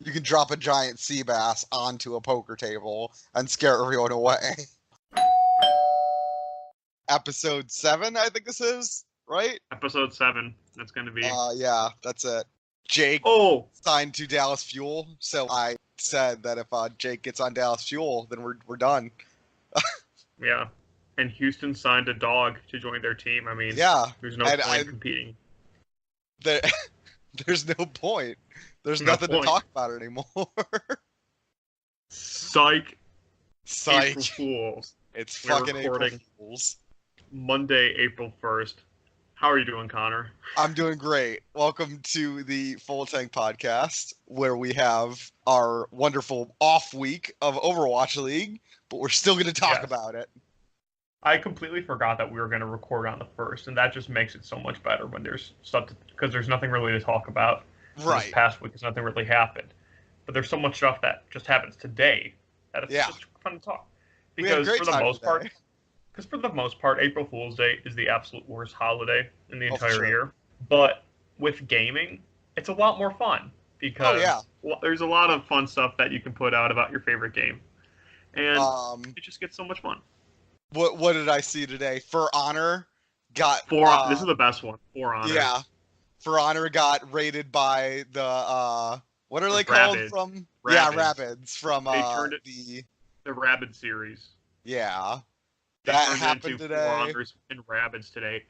You can drop a giant sea bass onto a poker table and scare everyone away. Episode 7, I think this is, right? Episode 7. That's going to be. Yeah, that's it. Jake signed to Dallas Fuel, so I said that if Jake gets on Dallas Fuel, then we're done. Yeah. And Houston signed a dog to join their team. I mean, there's no point competing. There's no point. There's nothing to talk about anymore. Psych. April Fools. It's fucking April Fools. Monday, April 1st. How are you doing, Connor? I'm doing great. Welcome to the Full Tank Podcast, where we have our wonderful off week of Overwatch League, but we're still going to talk about it. I completely forgot that we were going to record on the 1st, and that just makes it so much better when there's stuff, because there's nothing really to talk about. Right. This past week, because nothing really happened. But there's so much stuff that just happens today that it's just fun to talk. Because for the most part, April Fool's Day is the absolute worst holiday in the entire year. But with gaming, it's a lot more fun because there's a lot of fun stuff that you can put out about your favorite game, and it just gets so much fun. What did I see today? For Honor got this is the best one. For Honor. Yeah. For Honor got raided by the what are they called from? Rabbids. Yeah, Rabbids from they turned it the Rabbid series. Yeah. That happened today. For Honors and Rabbids today.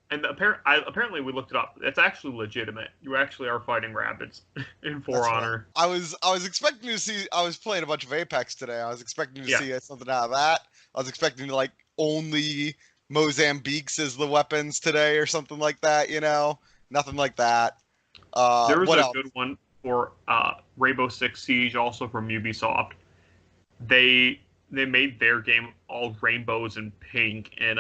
And apparently we looked it up. It's actually legitimate. You actually are fighting Rabbids in For Honor. I was expecting to see. I was playing a bunch of Apex today. I was expecting to see something out of that. I was expecting like only Mozambiques as the weapons today or something like that. You know, nothing like that. There was a good one for Rainbow Six Siege, also from Ubisoft. They made their game all rainbows and pink and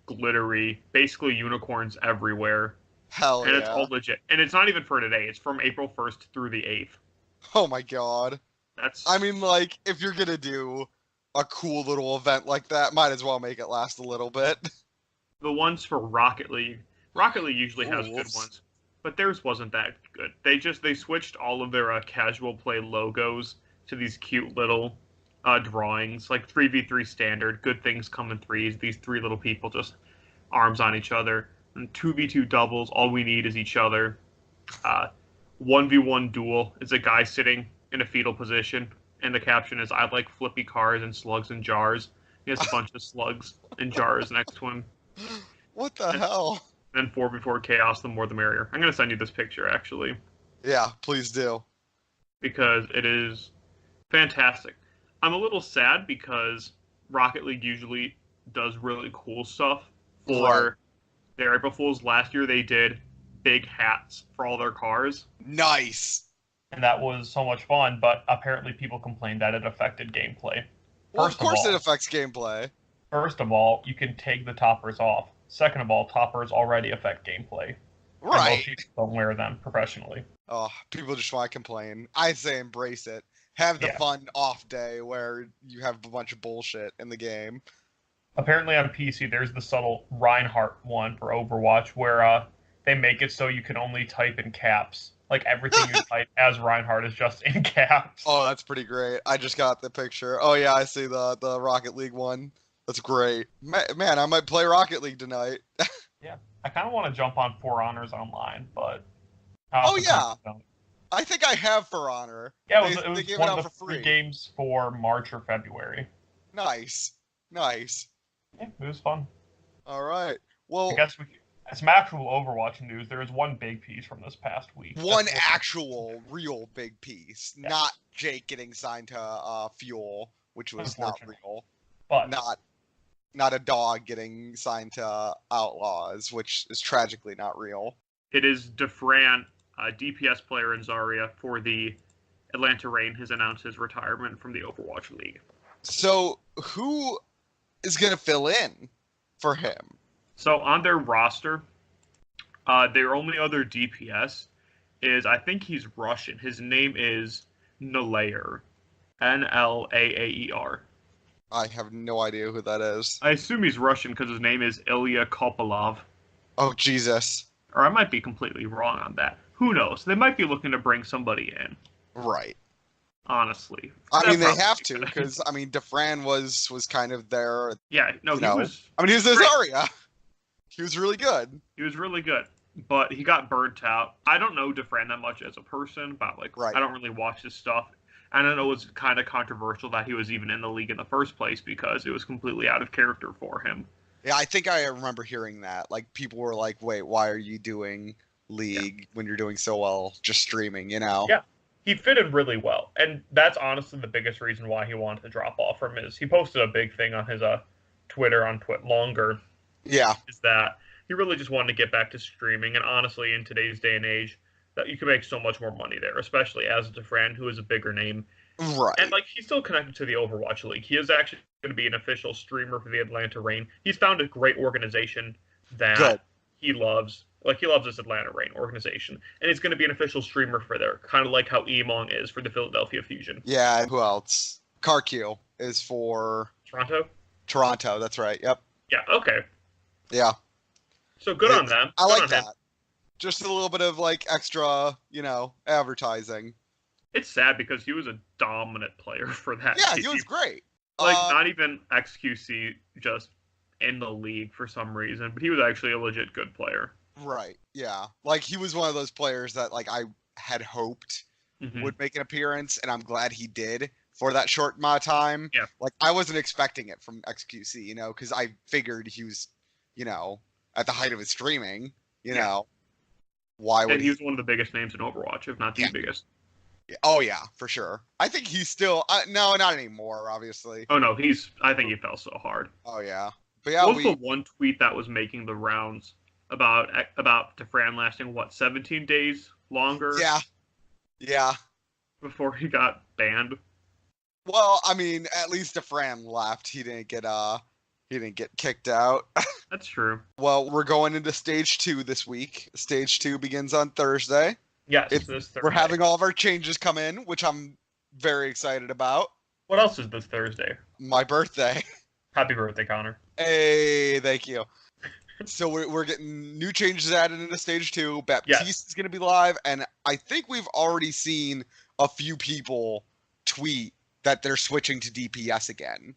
glittery, basically unicorns everywhere. Hell and it's all legit. And it's not even for today. It's from April 1st through the 8th. Oh my god. I mean, like, if you're gonna do a cool little event like that, might as well make it last a little bit. The ones for Rocket League usually has good ones, but theirs wasn't that good. They switched all of their casual play logos to these cute little drawings, like 3v3 standard, good things come in threes, these three little people just arms on each other, and 2v2 doubles, all we need is each other. 1v1 duel is a guy sitting in a fetal position, and the caption is, I like flippy cars and slugs in jars. He has a bunch of slugs and jars next to him. What the hell? And 4v4 chaos, the more the merrier. I'm going to send you this picture, actually. Yeah, please do. Because it is fantastic. I'm a little sad because Rocket League usually does really cool stuff for their April Fools. Last year they did big hats for all their cars. Nice. And that was so much fun, but apparently people complained that it affected gameplay. Well, of course it affects gameplay. First of all, you can take the toppers off. Second of all, toppers already affect gameplay. Right. And most people don't wear them professionally. Oh, people just want to complain. I say embrace it. Have the fun off day where you have a bunch of bullshit in the game. Apparently on PC, there's the subtle Reinhardt one for Overwatch where they make it so you can only type in caps. Like everything you type as Reinhardt is just in caps. Oh, that's pretty great. I just got the picture. Oh yeah, I see the Rocket League one. That's great. Man, I might play Rocket League tonight. Yeah, I kind of want to jump on For Honors online, but... Oh yeah! I think I have For Honor. Yeah, it was one of the free games for March or February. Nice. Yeah, it was fun. All right. Well, I guess some actual Overwatch news. There is one big piece from this past week. One actual, real big piece. Yeah. Not Jake getting signed to Fuel, which was not real. But not a dog getting signed to Outlaws, which is tragically not real. It is DeFran, a DPS player in Zarya for the Atlanta Reign, has announced his retirement from the Overwatch League. So, who is going to fill in for him? So, on their roster, their only other DPS is, I think he's Russian. His name is Nlaer. Nlaaer. I have no idea who that is. I assume he's Russian because his name is Ilya Kopylov. Oh, Jesus. Or I might be completely wrong on that. Who knows? They might be looking to bring somebody in. Right. Honestly. I mean, they have to, because, I mean, Defran was kind of there. Yeah, no, he was... I mean, he was the Zarya. He was really good. He was really good. But he got burnt out. I don't know Defran that much as a person, but, like, right. I don't really watch his stuff. And I know it was kind of controversial that he was even in the league in the first place, because it was completely out of character for him. Yeah, I think I remember hearing that. Like, people were like, wait, why are you doing League when you're doing so well just streaming, Yeah. He fit in really well. And that's honestly the biggest reason why he wanted to drop off from his... He posted a big thing on his Twitter on Longer. Yeah. Is that he really just wanted to get back to streaming. And honestly, in today's day and age, that you can make so much more money there, especially as a Defran, who is a bigger name. Right. And, like, he's still connected to the Overwatch League. He is actually going to be an official streamer for the Atlanta Reign. He's found a great organization that he loves. Like, he loves this Atlanta Reign organization. And he's going to be an official streamer for there, kind of like how Emong is for the Philadelphia Fusion. Yeah, who else? Karkio is for... Toronto? Toronto, that's right, yep. Yeah, okay. Yeah. So good on them. I like that. Just a little bit of, like, extra, advertising. It's sad because he was a dominant player for that team. He was great. Like, not even XQC, just in the league for some reason, but he was actually a legit good player. Right, yeah. Like, he was one of those players that, like, I had hoped would make an appearance, and I'm glad he did for that short amount of time. Yeah. Like, I wasn't expecting it from XQC, because I figured he was, at the height of his streaming, why would he was one of the biggest names in Overwatch, if not the biggest. Oh, yeah, for sure. I think he's still... no, not anymore, obviously. Oh, no, I think he fell so hard. Oh, yeah. But yeah, what was the one tweet that was making the rounds about Defran lasting, 17 days longer? Yeah. Before he got banned? Well, I mean, at least Defran left. He didn't get kicked out. That's true. Well, we're going into Stage 2 this week. Stage 2 begins on Thursday. Yes, this Thursday. We're having all of our changes come in, which I'm very excited about. What else is this Thursday? My birthday. Happy birthday, Connor. Hey, thank you. So we're getting new changes added into Stage 2. Baptiste is going to be live, and I think we've already seen a few people tweet that they're switching to DPS again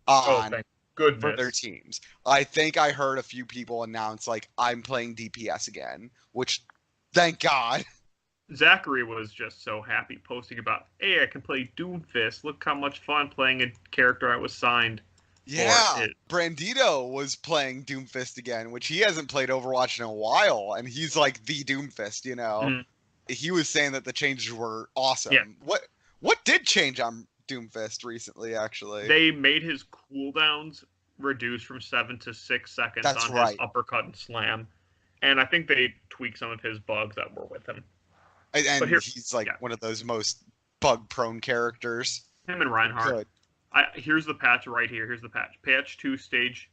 thank goodness. For their teams. I think I heard a few people announce, like, I'm playing DPS again, which, thank God. Zachary was just so happy posting about, hey, I can play Doomfist. Look how much fun playing a character I was signed. Yeah, Brandito was playing Doomfist again, which he hasn't played Overwatch in a while, and he's like the Doomfist, He was saying that the changes were awesome. Yeah. What did change on Doomfist recently, actually? They made his cooldowns reduce from 7 to 6 seconds his uppercut and slam. And I think they tweaked some of his bugs that were with him. And he's one of those most bug-prone characters. Him and Reinhardt. Good. Here's the patch right here. Here's the patch. Patch 2, Stage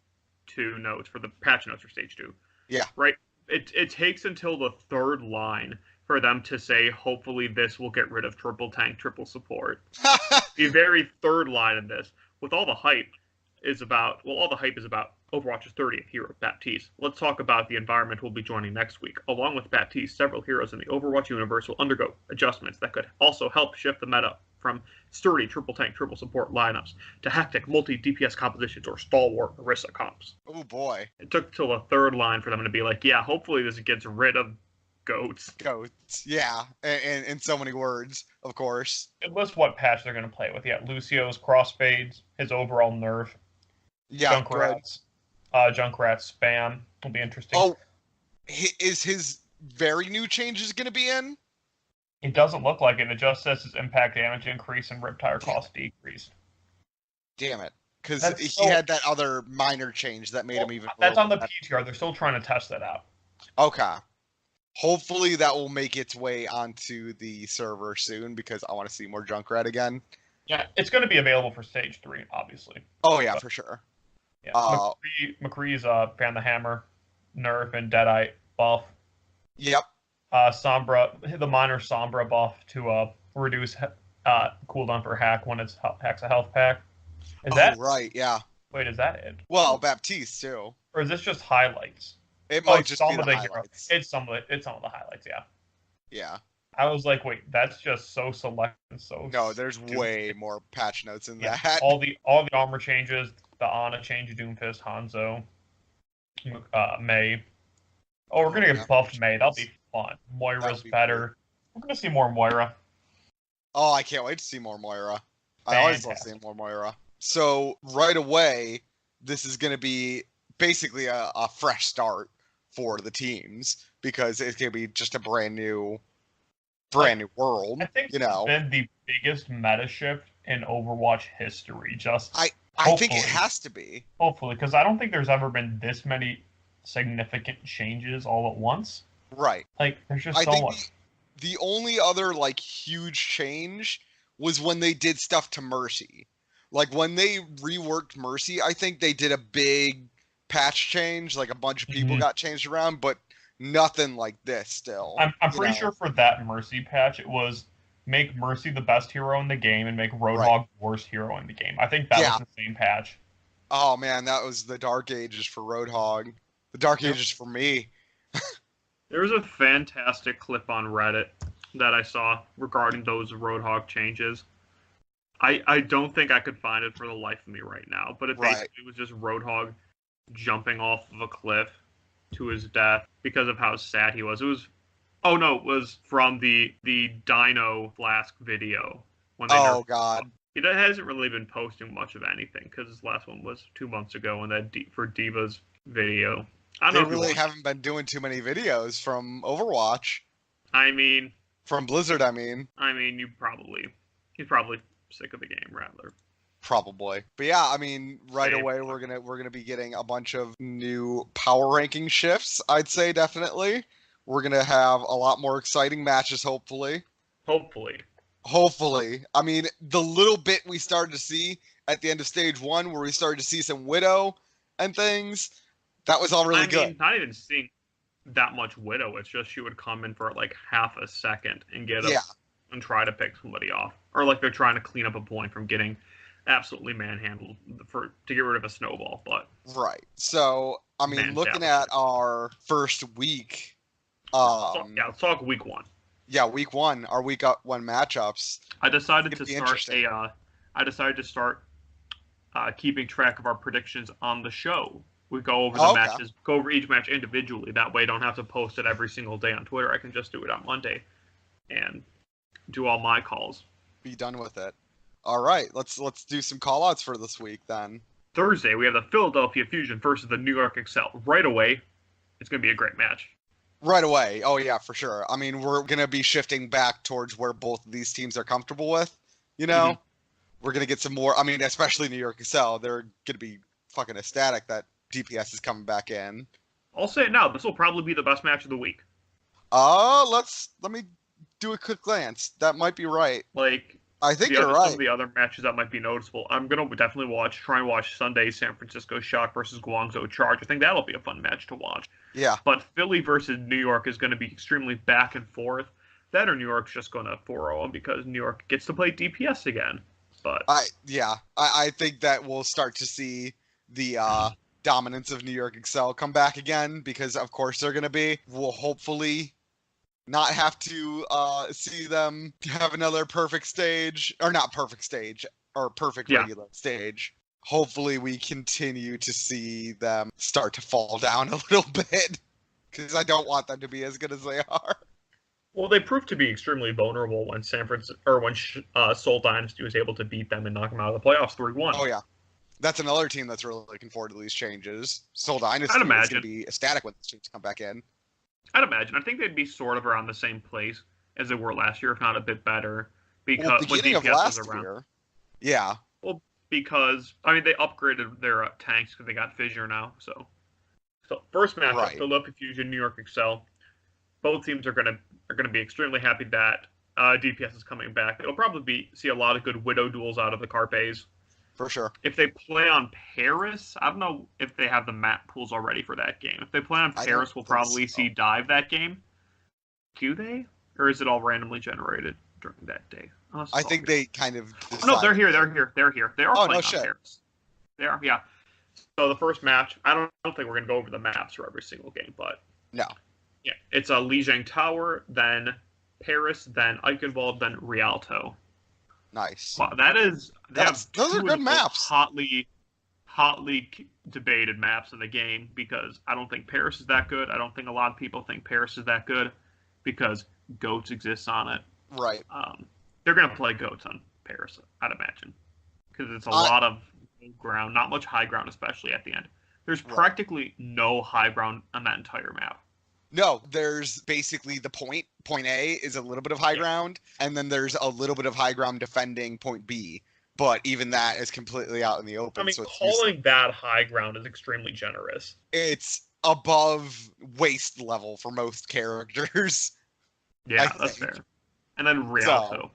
2 notes for the patch notes for Stage 2. Yeah. Right? It takes until the third line for them to say, hopefully this will get rid of triple tank, triple support. The very third line in this, with all the hype, is about Overwatch's 30th hero, Baptiste. Let's talk about the environment we'll be joining next week. Along with Baptiste, several heroes in the Overwatch universe will undergo adjustments that could also help shift the meta from sturdy triple tank, triple support lineups to hectic multi-DPS compositions or stalwart Orisa comps. Oh boy. It took till the third line for them to be like, yeah, hopefully this gets rid of goats. Yeah, and in so many words, of course. It lists what patch they're going to play with. Yeah, Lucio's crossfades, his overall nerf. Yeah, Junkrat's spam will be interesting. Oh, is his very new changes going to be in? It doesn't look like it. It just says his impact damage increase and riptire cost decreased. Damn it. Because he had that other minor change that made him even... That's on the PTR. They're still trying to test that out. Okay. Hopefully that will make its way onto the server soon, because I want to see more Junkrat again. Yeah, it's going to be available for Stage 3, obviously. Oh, yeah, for sure. Yeah, McCree's Fan the Hammer, nerf, and Deadite buff. Yep. Sombra, the minor Sombra buff to reduce cooldown for hack when it's hacks a health pack. Is that right? Yeah. Wait, is that it? Well, Baptiste too. Or is this just highlights? It might just be the highlights. It's some of the highlights. Yeah. Yeah. I was like, wait, that's just so select and so. No, there's stupid. way more patch notes in that. All the armor changes, the Ana change, Doomfist, Hanzo, May. Oh, we're gonna get buffed May. That'll be fun. Moira's better. Cool. We're gonna see more Moira. Oh, I can't wait to see more Moira. I always love seeing more Moira. So right away, this is gonna be basically a fresh start for the teams because it's gonna be just a brand new world. I think it's been the biggest meta shift in Overwatch history. I think it has to be. Hopefully, because I don't think there's ever been this many significant changes all at once. Right. Like, there's just so much. The only other, like, huge change was when they did stuff to Mercy. Like, when they reworked Mercy, I think they did a big patch change. Like, a bunch of people got changed around, but nothing like this still. I'm pretty sure for that Mercy patch, it was make Mercy the best hero in the game and make Roadhog the worst hero in the game. I think that was the same patch. Oh, man, that was the Dark Ages for Roadhog. The Dark Ages for me. There was a fantastic clip on Reddit that I saw regarding those Roadhog changes. I don't think I could find it for the life of me right now, but it basically was just Roadhog jumping off of a cliff to his death because of how sad he was. It was from the Dino Flask video. When they God. He hasn't really been posting much of anything because his last one was 2 months ago, and that for Diva's video. They really haven't been doing too many videos from Overwatch. I mean, from Blizzard. I mean, he's probably sick of the game, rather. Probably, but yeah, I mean, right away we're gonna be getting a bunch of new power ranking shifts. I'd say definitely. We're gonna have a lot more exciting matches, hopefully. Hopefully. I mean, the little bit we started to see at the end of Stage 1, where we started to see some Widow and things. That was all really good. Not even seeing that much Widow. It's just she would come in for like half a second and and try to pick somebody off, or like they're trying to clean up a point from getting absolutely manhandled to get rid of a snowball. But So I mean, looking at our first week, let's talk week 1. Yeah, week 1, our week 1 matchups. I decided to start keeping track of our predictions on the show. We go over the matches, go over each match individually. That way I don't have to post it every single day on Twitter. I can just do it on Monday and do all my calls. Be done with it. All right, let's do some call-outs for this week then. Thursday, we have the Philadelphia Fusion versus the New York Excel. Right away, it's going to be a great match. Right away. Oh, yeah, for sure. I mean, we're going to be shifting back towards where both of these teams are comfortable with, you know? We're going to get some more, I mean, especially New York Excel. They're going to be fucking ecstatic that DPS is coming back in. I'll say it now. This will probably be the best match of the week. Let me do a quick glance. That might be right. Like, I think you're right. Some of the other matches that might be noticeable. I'm going to definitely try and watch Sunday San Francisco Shock versus Guangzhou Charge. I think that'll be a fun match to watch. Yeah. But Philly versus New York is going to be extremely back and forth. That or New York's just going to 4-0 them because New York gets to play DPS again. But I think that we'll start to see the dominance of New York Excel come back again because of course they're going to be. We'll hopefully not have to see them have another perfect stage, or not perfect stage, or perfect regular stage. Hopefully we continue to see them start to fall down a little bit, because I don't want them to be as good as they are. Well, they proved to be extremely vulnerable when Seoul Dynasty was able to beat them and knock them out of the playoffs 3-1. Oh yeah, that's another team that's really looking forward to these changes. Seoul Dynasty is going to be ecstatic when these teams come back in. I'd imagine. I think they'd be sort of around the same place as they were last year, if not a bit better. Because beginning of last year, yeah. Well, because they upgraded their tanks because they got Fissure now. So first matchup, Philadelphia Fusion, New York Excel. Both teams are gonna be extremely happy that DPS is coming back. It'll probably see a lot of good Widow duels out of the Carpes. For sure. If they play on Paris, I don't know if they have the map pools already for that game. If they play on Paris, we'll probably see Dive that game. Do they? Or is it all randomly generated during that day? I think they kind of decide. No, they're here. They are playing on Paris. They are, yeah. So the first match, I don't think we're going to go over the maps for every single game, but... No. Yeah, it's a Lijiang Tower, then Paris, then Eichenwald, then Rialto. Nice. Wow, those are good maps. Hotly debated maps in the game because I don't think Paris is that good. I don't think a lot of people think Paris is that good because GOATS exists on it. Right. They're going to play GOATS on Paris, I'd imagine, because it's a lot of ground, not much high ground, especially at the end. There's practically no high ground on that entire map. No, there's basically the point. Point A is a little bit of high ground, and then there's a little bit of high ground defending point B. But even that is completely out in the open. I mean, calling that high ground is extremely generous. It's above waist level for most characters. Yeah, that's fair. And then Rialto.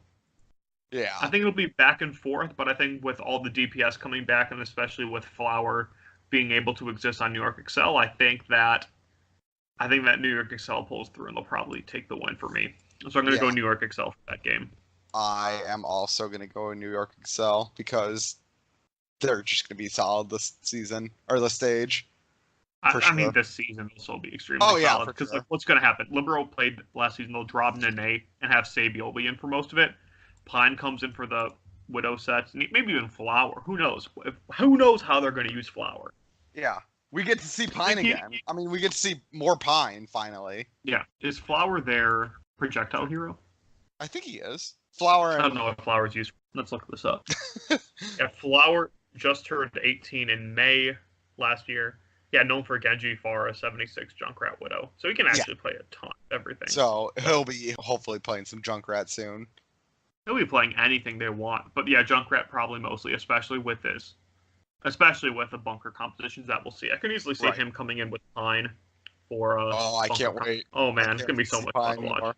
Yeah. I think it'll be back and forth, but I think with all the DPS coming back, and especially with Flower being able to exist on New York Excel, I think that New York Excel pulls through and they'll probably take the win for me. So I'm going to go New York Excel for that game. I am also going to go New York Excel because they're just going to be solid this season or this stage. I mean, this season will still be extremely solid because what's going to happen? Libero played last season. They'll drop Nene and have Sabiel be in for most of it. Pine comes in for the Widow sets, and maybe even Flower. Who knows? Who knows how they're going to use Flower? Yeah. We get to see Pine again. I mean, we get to see more Pine, finally. Yeah. Is Flower their projectile hero? I think he is. Flower. I don't know what Flower's used. Let's look this up. Yeah, Flower just turned 18 in May last year. Yeah, known for Genji, Pharah, 76, Junkrat, Widow. So he can actually play a ton of everything. So he'll be hopefully playing some Junkrat soon. He'll be playing anything they want. But yeah, Junkrat probably mostly, especially with the bunker compositions that we'll see. I can easily see him coming in with Pine for I can't wait. Oh man, it's gonna be so much fun to watch.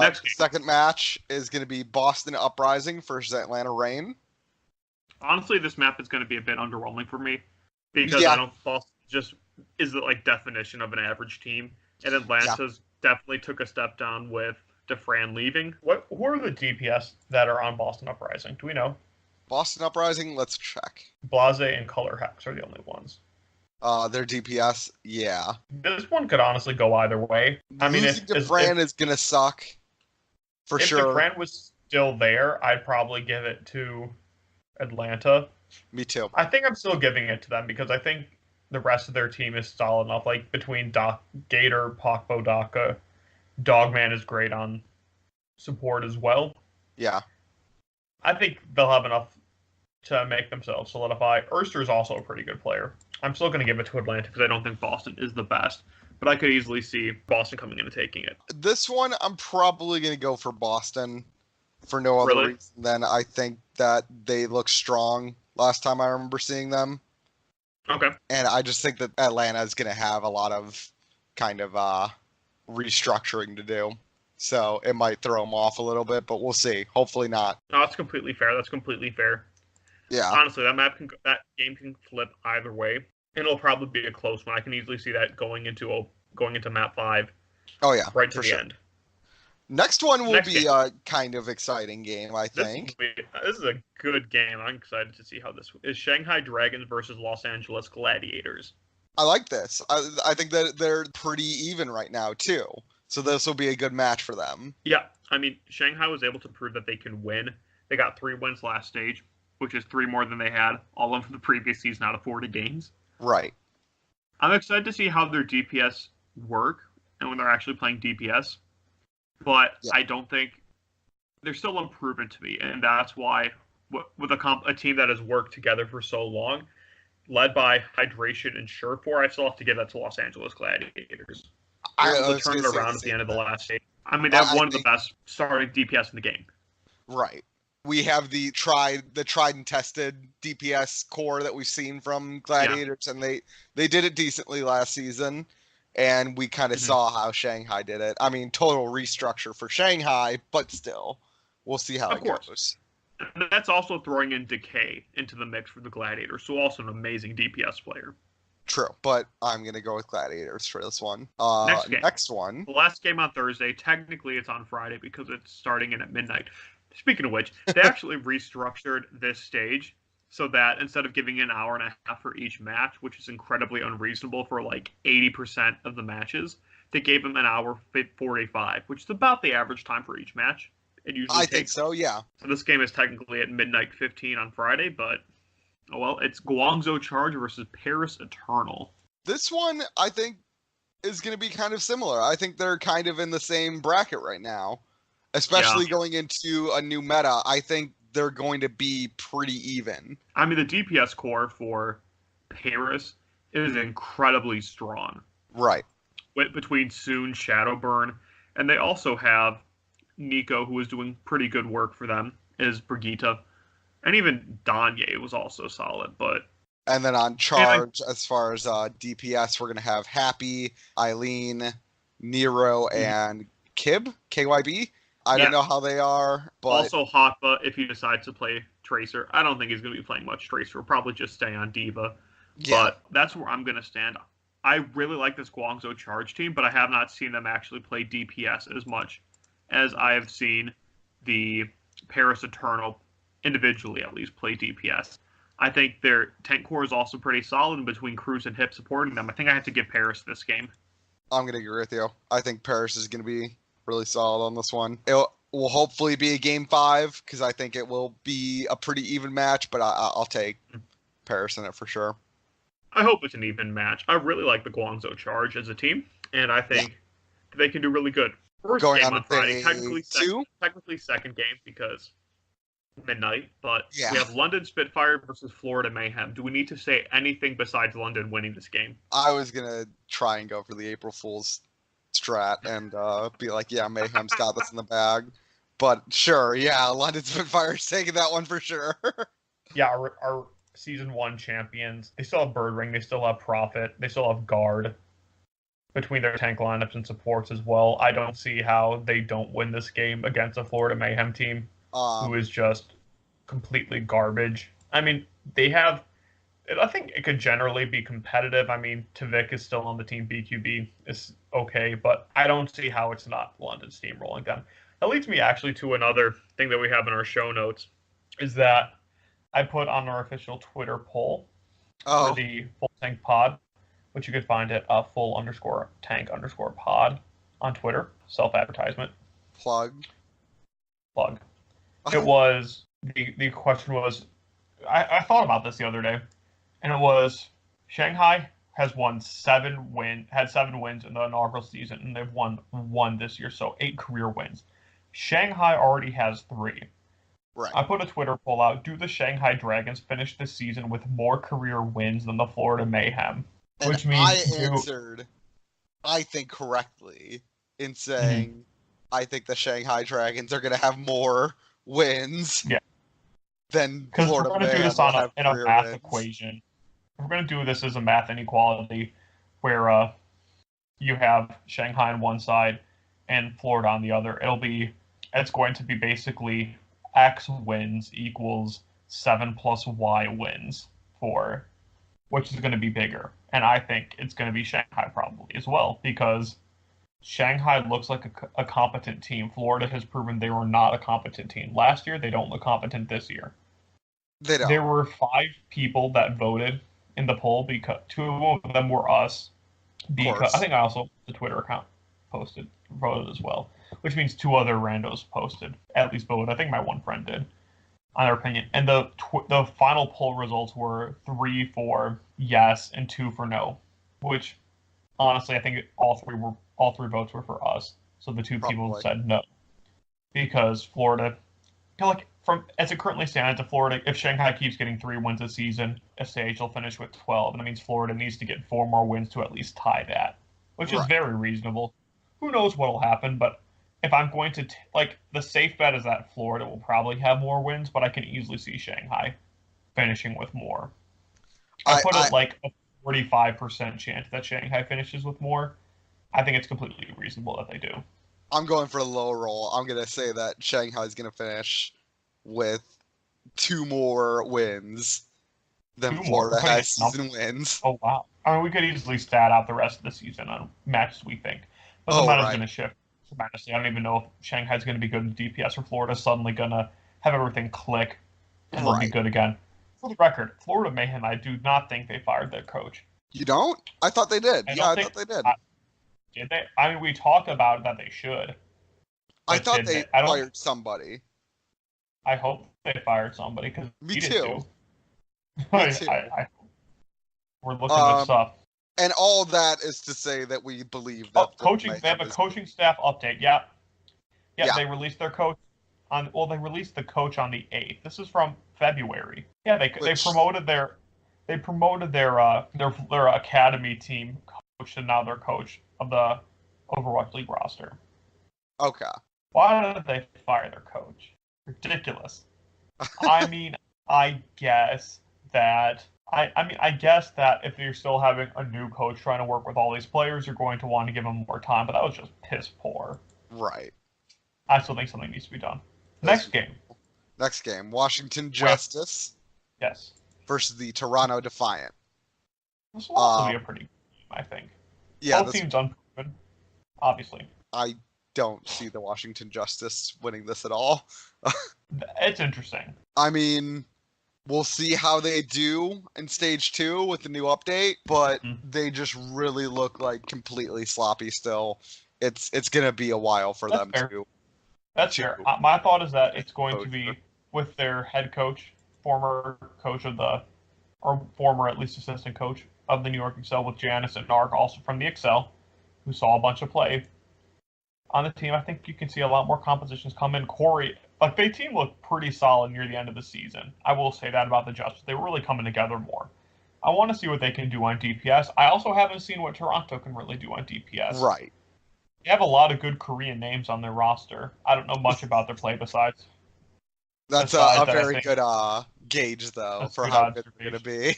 Next game. Second match is gonna be Boston Uprising versus Atlanta Reign. Honestly, this map is gonna be a bit underwhelming for me because I don't Boston just is the definition of an average team, and Atlanta's definitely took a step down with DeFran leaving. Who are the DPS that are on Boston Uprising? Do we know? Boston Uprising, let's check. Blase and Color Hex are the only ones. Their DPS, yeah. This one could honestly go either way. I mean, if DeFran is gonna suck for sure. If DeFran was still there, I'd probably give it to Atlanta. Me too. I think I'm still giving it to them because I think the rest of their team is solid enough. Like between Gator, Pokbo, Daka, Dogman is great on support as well. Yeah. I think they'll have enough to make themselves solidify. Erster is also a pretty good player. I'm still going to give it to Atlanta because I don't think Boston is the best. But I could easily see Boston coming in and taking it. This one, I'm probably going to go for Boston for no other reason than I think that they look strong last time I remember seeing them. Okay. And I just think that Atlanta is going to have a lot of kind of restructuring to do. So it might throw them off a little bit, but we'll see. Hopefully not. No, that's completely fair. Yeah. Honestly, that game can flip either way, and it'll probably be a close one. I can easily see that going into map 5. Oh yeah, right to the end. Next one will be a kind of exciting game, I think. This is a good game. I'm excited to see how this is. Shanghai Dragons versus Los Angeles Gladiators. I like this. I think that they're pretty even right now too. So this will be a good match for them. Yeah, I mean, Shanghai was able to prove that they can win. They got 3 wins last stage, which is 3 more than they had all of the previous season out of 40 games. Right. I'm excited to see how their DPS work and when they're actually playing DPS. But I don't think they're still improvement to me, and that's why with a team that has worked together for so long, led by Hydration and Surefour, I still have to give that to Los Angeles Gladiators. To turn it around at the end of the last stage. I mean, they have one of the best starting DPS in the game. Right. We have the tried and tested DPS core that we've seen from Gladiators, and they did it decently last season, and we kind of saw how Shanghai did it. I mean, total restructure for Shanghai, but still, we'll see how it goes. And that's also throwing in Decay into the mix for the Gladiators, so also an amazing DPS player. True, but I'm going to go with Gladiators for this one. Next one. The last game on Thursday. Technically, it's on Friday because it's starting in at midnight. Speaking of which, they actually restructured this stage so that instead of giving an hour and a half for each match, which is incredibly unreasonable for like 80% of the matches, they gave them an hour 45, which is about the average time for each match. It usually takes. I think so, yeah. So this game is technically at midnight 15 on Friday, but oh well, it's Guangzhou Charge versus Paris Eternal. This one, I think, is going to be kind of similar. I think they're kind of in the same bracket right now, especially going into a new meta. I think they're going to be pretty even. I mean, the DPS core for Paris is incredibly strong. Right. Between Soon, Shadowburn, and they also have Nico, who is doing pretty good work for them, is Brigitte. And even Danye was also solid, but... And then on Charge, as far as DPS, we're going to have Happy, Eileen, Nero, and Kib, KYB. I don't know how they are, but... Also Hoppa, if he decides to play Tracer. I don't think he's going to be playing much Tracer. He'll probably just stay on Diva. Yeah. But that's where I'm going to stand. I really like this Guangzhou Charge team, but I have not seen them actually play DPS as much as I have seen the Paris Eternal, individually at least, play DPS. I think their tank core is also pretty solid, and between Cruz and Hip supporting them, I think I have to give Paris this game. I'm going to agree with you. I think Paris is going to be really solid on this one. It will hopefully be a Game 5, because I think it will be a pretty even match, but I'll take Paris in it for sure. I hope it's an even match. I really like the Guangzhou Charge as a team, and I think they can do really good. First going game on Friday, technically second game because midnight, but we have London Spitfire versus Florida Mayhem. Do we need to say anything besides London winning this game? I was going to try and go for the April Fool's strat and be like, yeah, Mayhem's got this in the bag. But sure, London Spitfire's taking that one for sure. Yeah, our Season 1 champions, they still have Bird Ring, they still have Prophet, they still have Guard between their tank lineups and supports as well. I don't see how they don't win this game against a Florida Mayhem team who is just completely garbage. I mean, I think it could generally be competitive. I mean, Tavik is still on the team. BQB is okay, but I don't see how it's not London steamrolling them. That leads me actually to another thing that we have in our show notes, is that I put on our official Twitter poll for the Full Tank Pod, which you could find at full_tank_pod on Twitter. Self-advertisement. Plug. It was, the question was, I thought about this the other day, and it was, Shanghai has had 7 wins in the inaugural season, and they've won 1 this year, so 8 career wins. Shanghai already has 3. Right. I put a Twitter poll out. Do the Shanghai Dragons finish this season with more career wins than the Florida Mayhem? Which means I answered, I think, correctly in saying I think the Shanghai Dragons are going to have more wins than Florida Mayhem. Because we're going to do this in a math equation. We're going to do this as a math inequality where you have Shanghai on one side and Florida on the other. It's going to be basically X wins equals 7 plus Y wins which is going to be bigger. And I think it's going to be Shanghai probably as well, because Shanghai looks like a competent team. Florida has proven they were not a competent team. Last year, they don't look competent this year. They don't. There were 5 people that voted in the poll, because 2 of them were us. Because I think I also, the Twitter account voted as well, which means 2 other randos posted, at least voted. I think my one friend did, on their opinion. And the final poll results were 3 for yes and 2 for no, which honestly I think all 3 votes were for us. So the 2 people said no, because Florida, from as it currently stands, if Shanghai keeps getting 3 wins a season, SH will finish with 12, and that means Florida needs to get 4 more wins to at least tie that, which is very reasonable. Who knows what will happen, but if I'm going to the safe bet is that Florida will probably have more wins, but I can easily see Shanghai finishing with more. I put it a 45% chance that Shanghai finishes with more. I think it's completely reasonable that they do. I'm going for a low roll. I'm going to say that Shanghai's going to finish with 2 more wins than Florida has season wins. Oh, wow. I mean, we could easily stat out the rest of the season on matches we think. But the meta's going to shift tremendously. I don't even know if Shanghai's going to be good in DPS or Florida's suddenly going to have everything click and they'll be good again. For the record, Florida Mayhem, I do not think they fired their coach. You don't? I thought they did. I thought they did. Did they? I mean, we talked about that they should. I thought they fired somebody. I hope they fired somebody because Me too. Me too. We're looking this up. And all that is to say that we believe that they have a coaching staff update. Yeah. They released their coach they released the coach on the 8th. This is from February. Yeah, they promoted their academy team coach and now they're coach of the Overwatch League roster. Okay. Why did they fire their coach? Ridiculous. I mean, I guess that if you're still having a new coach trying to work with all these players, you're going to want to give them more time, but that was just piss poor. Right. I still think something needs to be done. Next game. Washington Justice. Yes. Versus the Toronto Defiant. This will also be a pretty good game, I think. Yeah. Both teams unproven, obviously. I don't see the Washington Justice winning this at all. It's interesting. I mean, we'll see how they do in Stage 2 with the new update, but they just really look like completely sloppy still. It's going to be a while for them to... That's fair. My thought is that it's going to be with their head coach, former at least assistant coach of the New York Excel with Janice and Narg, also from the Excel, who saw a bunch of play on the team. I think you can see a lot more compositions come in. Corey, their team looked pretty solid near the end of the season. I will say that about the Justice. They were really coming together more. I want to see what they can do on DPS. I also haven't seen what Toronto can really do on DPS. Right. They have a lot of good Korean names on their roster. I don't know much about their play besides. That's a very good gauge, though, for how good they're going to be.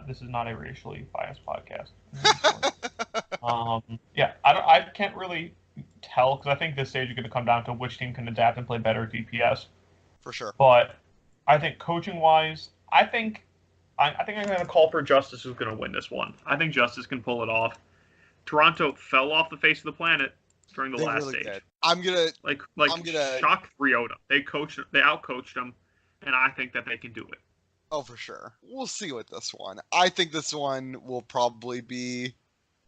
This is not a racially biased podcast. I can't really tell because I think this stage is going to come down to which team can adapt and play better DPS. For sure. But I think coaching-wise, I think I'm going to call for Justice who's going to win this one. I think Justice can pull it off. Toronto fell off the face of the planet during the last stage. Did. I'm gonna shock Ryota. They outcoached them, and I think that they can do it. Oh, for sure. We'll see with this one. I think this one will probably be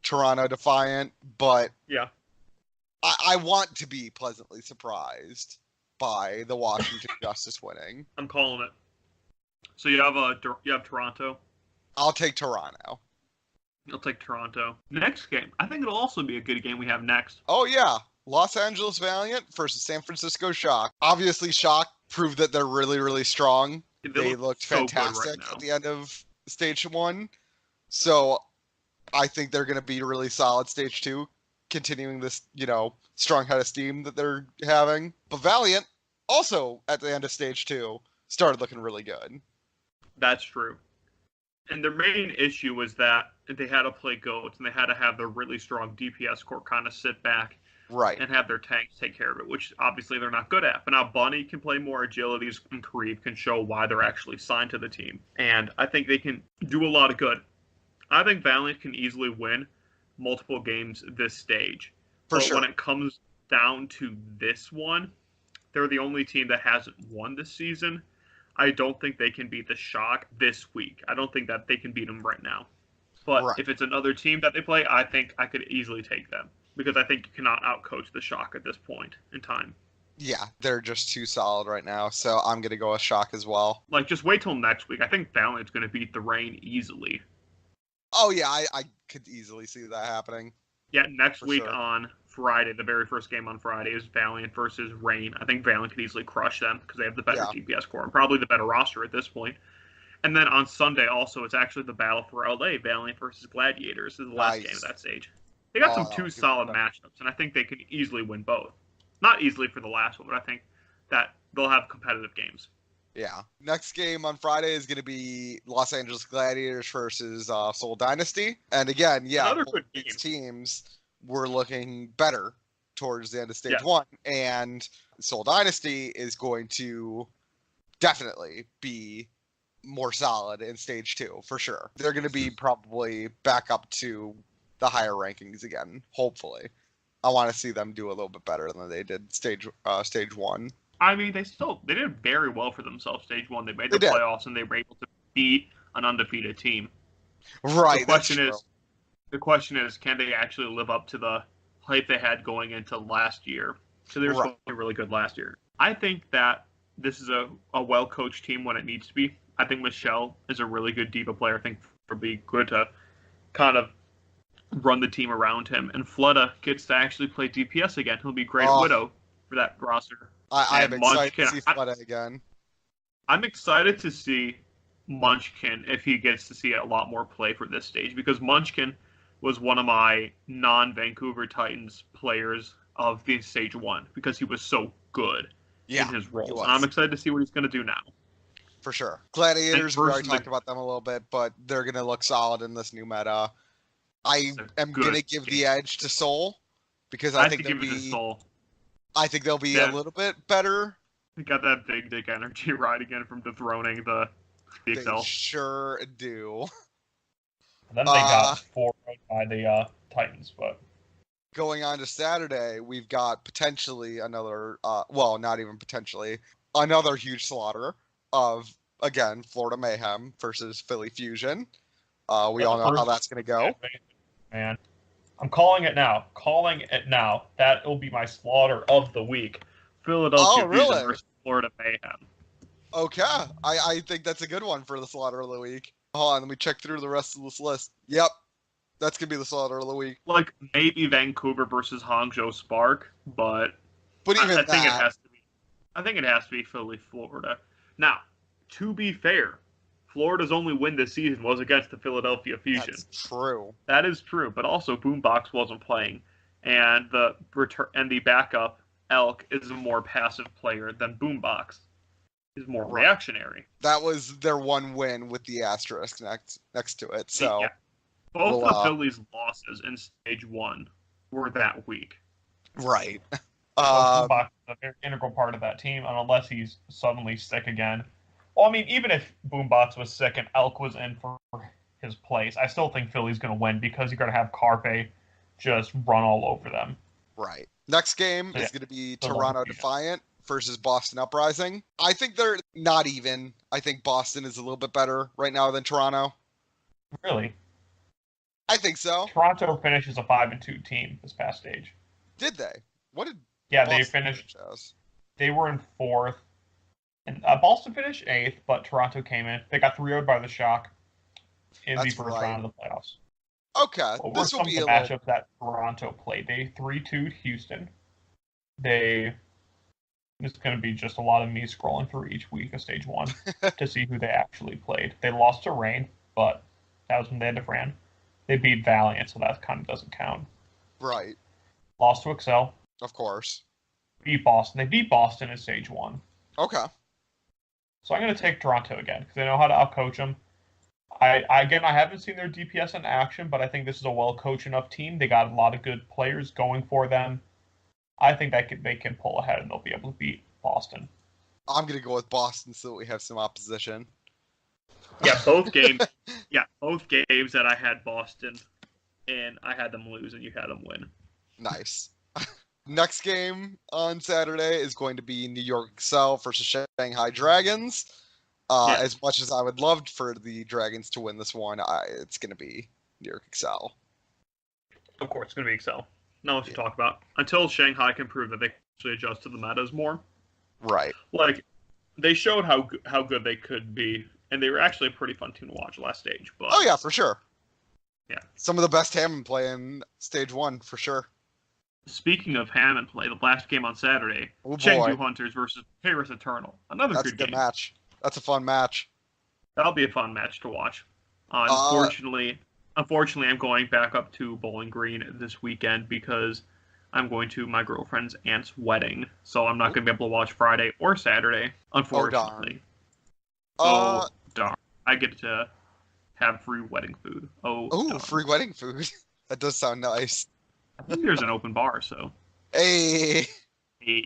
Toronto Defiant, but yeah, I want to be pleasantly surprised by the Washington Justice winning. I'm calling it. So you have Toronto. I'll take Toronto. You'll take Toronto. Next game. I think it'll also be a good game we have next. Oh, yeah. Los Angeles Valiant versus San Francisco Shock. Obviously, Shock proved that they're really, really strong. They looked fantastic at the end of Stage 1. So I think they're going to be really solid Stage 2, continuing this, strong head of steam that they're having. But Valiant, also at the end of Stage 2, started looking really good. That's true. And their main issue was that they had to play GOATs, and they had to have their really strong DPS core kind of sit back and have their tanks take care of it, which obviously they're not good at. But now Bunny can play more agilities, and Kareev can show why they're actually signed to the team. And I think they can do a lot of good. I think Valiant can easily win multiple games this stage. But when it comes down to this one, they're the only team that hasn't won this season. I don't think they can beat the Shock this week. I don't think that they can beat them right now. But if it's another team that they play, I think I could easily take them. Because I think you cannot outcoach the Shock at this point in time. Yeah, they're just too solid right now. So I'm going to go with Shock as well. Just wait till next week. I think Valiant's going to beat the Reign easily. Oh, yeah, I could easily see that happening. Yeah, next week on Friday, the very first game on Friday is Valiant versus Reign. I think Valiant could easily crush them because they have the better DPS core and probably the better roster at this point. And then on Sunday also, it's actually the battle for LA, Valiant versus Gladiators. This is the last game of that stage. They got two solid matchups, and I think they can easily win both. Not easily for the last one, but I think that they'll have competitive games. Yeah. Next game on Friday is going to be Los Angeles Gladiators versus Seoul Dynasty. And again, another good game. Teams were looking better towards the end of Stage 1. And Seoul Dynasty is going to definitely be more solid in Stage 2, for sure. They're going to be probably back up to the higher rankings again, hopefully. I want to see them do a little bit better than they did Stage 1. I mean, they did very well for themselves Stage 1. They made the playoffs, and they were able to beat an undefeated team. Right. The question is, can they actually live up to the hype they had going into last year. So they were supposed to be really good last year. I think that this is a well-coached team when it needs to be. I think Michelle is a really good D.Va player. I think it'll be good to kind of run the team around him. And Flutta gets to actually play DPS again. He'll be great Widow for that roster. I'm excited to see Flutta again. I'm excited to see Munchkin if he gets to see a lot more play for this stage, because Munchkin was one of my non-Vancouver Titans players of the stage 1 because he was so good in his roles. And I'm excited to see what he's going to do now. For sure. Gladiators, we already talked about them a little bit, but they're going to look solid in this new meta. I am going to give the edge to Soul because I think they'll be a little bit better. They got that big dick energy right again from dethroning the XL. They sure do. And then they got 4 by the Titans, but going on to Saturday, we've got potentially another, not even potentially, another huge slaughter of, again, Florida Mayhem versus Philly Fusion. We all know how that's going to go. Man, I'm calling it now. That will be my slaughter of the week. Philadelphia Fusion versus Florida Mayhem. Okay. I think that's a good one for the slaughter of the week. Hold on, let me check through the rest of this list. Yep. That's going to be the slaughter of the week. Like, maybe Vancouver versus Hangzhou Spark, but even I think it has to be Philly, Florida. Now, to be fair, Florida's only win this season was against the Philadelphia Fusion. That's true. That is true, but also Boombox wasn't playing, and the backup Elk is a more passive player than Boombox. He's more reactionary. That was their one win with the asterisk next to it. So yeah. Both of Philly's losses in stage 1 were that week. Right. Boombox is a very integral part of that team, and unless he's suddenly sick again. Well, I mean, even if Boombox was sick and Elk was in for his place, I still think Philly's going to win because you're going to have Carpe just run all over them. Right. Next game is going to be Toronto Defiant versus Boston Uprising. I think they're not even. I think Boston is a little bit better right now than Toronto. Really? I think so. Toronto finishes a 5-2 team this past stage. Did they? What did? Yeah, Boston they finished. They were in 4th, and Boston finished 8th, but Toronto came in. They got 3-0'd by the Shock in the first round of the playoffs. Okay, well, this will be the matchups that Toronto played. They 3-2'd Houston. It's going to be just a lot of me scrolling through each week of stage 1 to see who they actually played. They lost to Reign, but that was when they had to Fran. They beat Valiant, so that kind of doesn't count. Right. Lost to Excel. Of course. Beat Boston. They beat Boston in stage 1. Okay. So I'm going to take Toronto again, because they know how to outcoach them. I haven't seen their DPS in action, but I think this is a well-coached enough team. They got a lot of good players going for them. I think they can pull ahead, and they'll be able to beat Boston. I'm going to go with Boston so that we have some opposition. Yeah, both games that I had Boston, and I had them lose, and you had them win. Nice. Next game on Saturday is going to be New York Excel versus Shanghai Dragons. As much as I would love for the Dragons to win this one, it's going to be New York Excel. Of course, it's going to be Excel. Not much to talk about. Until Shanghai can prove that they actually adjust to the metas more. Right. Like, they showed how good they could be, and they were actually a pretty fun team to watch last stage. But oh, yeah, for sure. Yeah. Some of the best Hammond play in stage 1, for sure. Speaking of Hammond play, the last game on Saturday, Chengdu Hunters versus Paris Eternal. That's a good match. That's a fun match. That'll be a fun match to watch. Unfortunately, I'm going back up to Bowling Green this weekend because I'm going to my girlfriend's aunt's wedding. So I'm not going to be able to watch Friday or Saturday, unfortunately. Oh, darn. I get to have free wedding food. Free wedding food. That does sound nice. I think there's an open bar, so. Hey. Hey.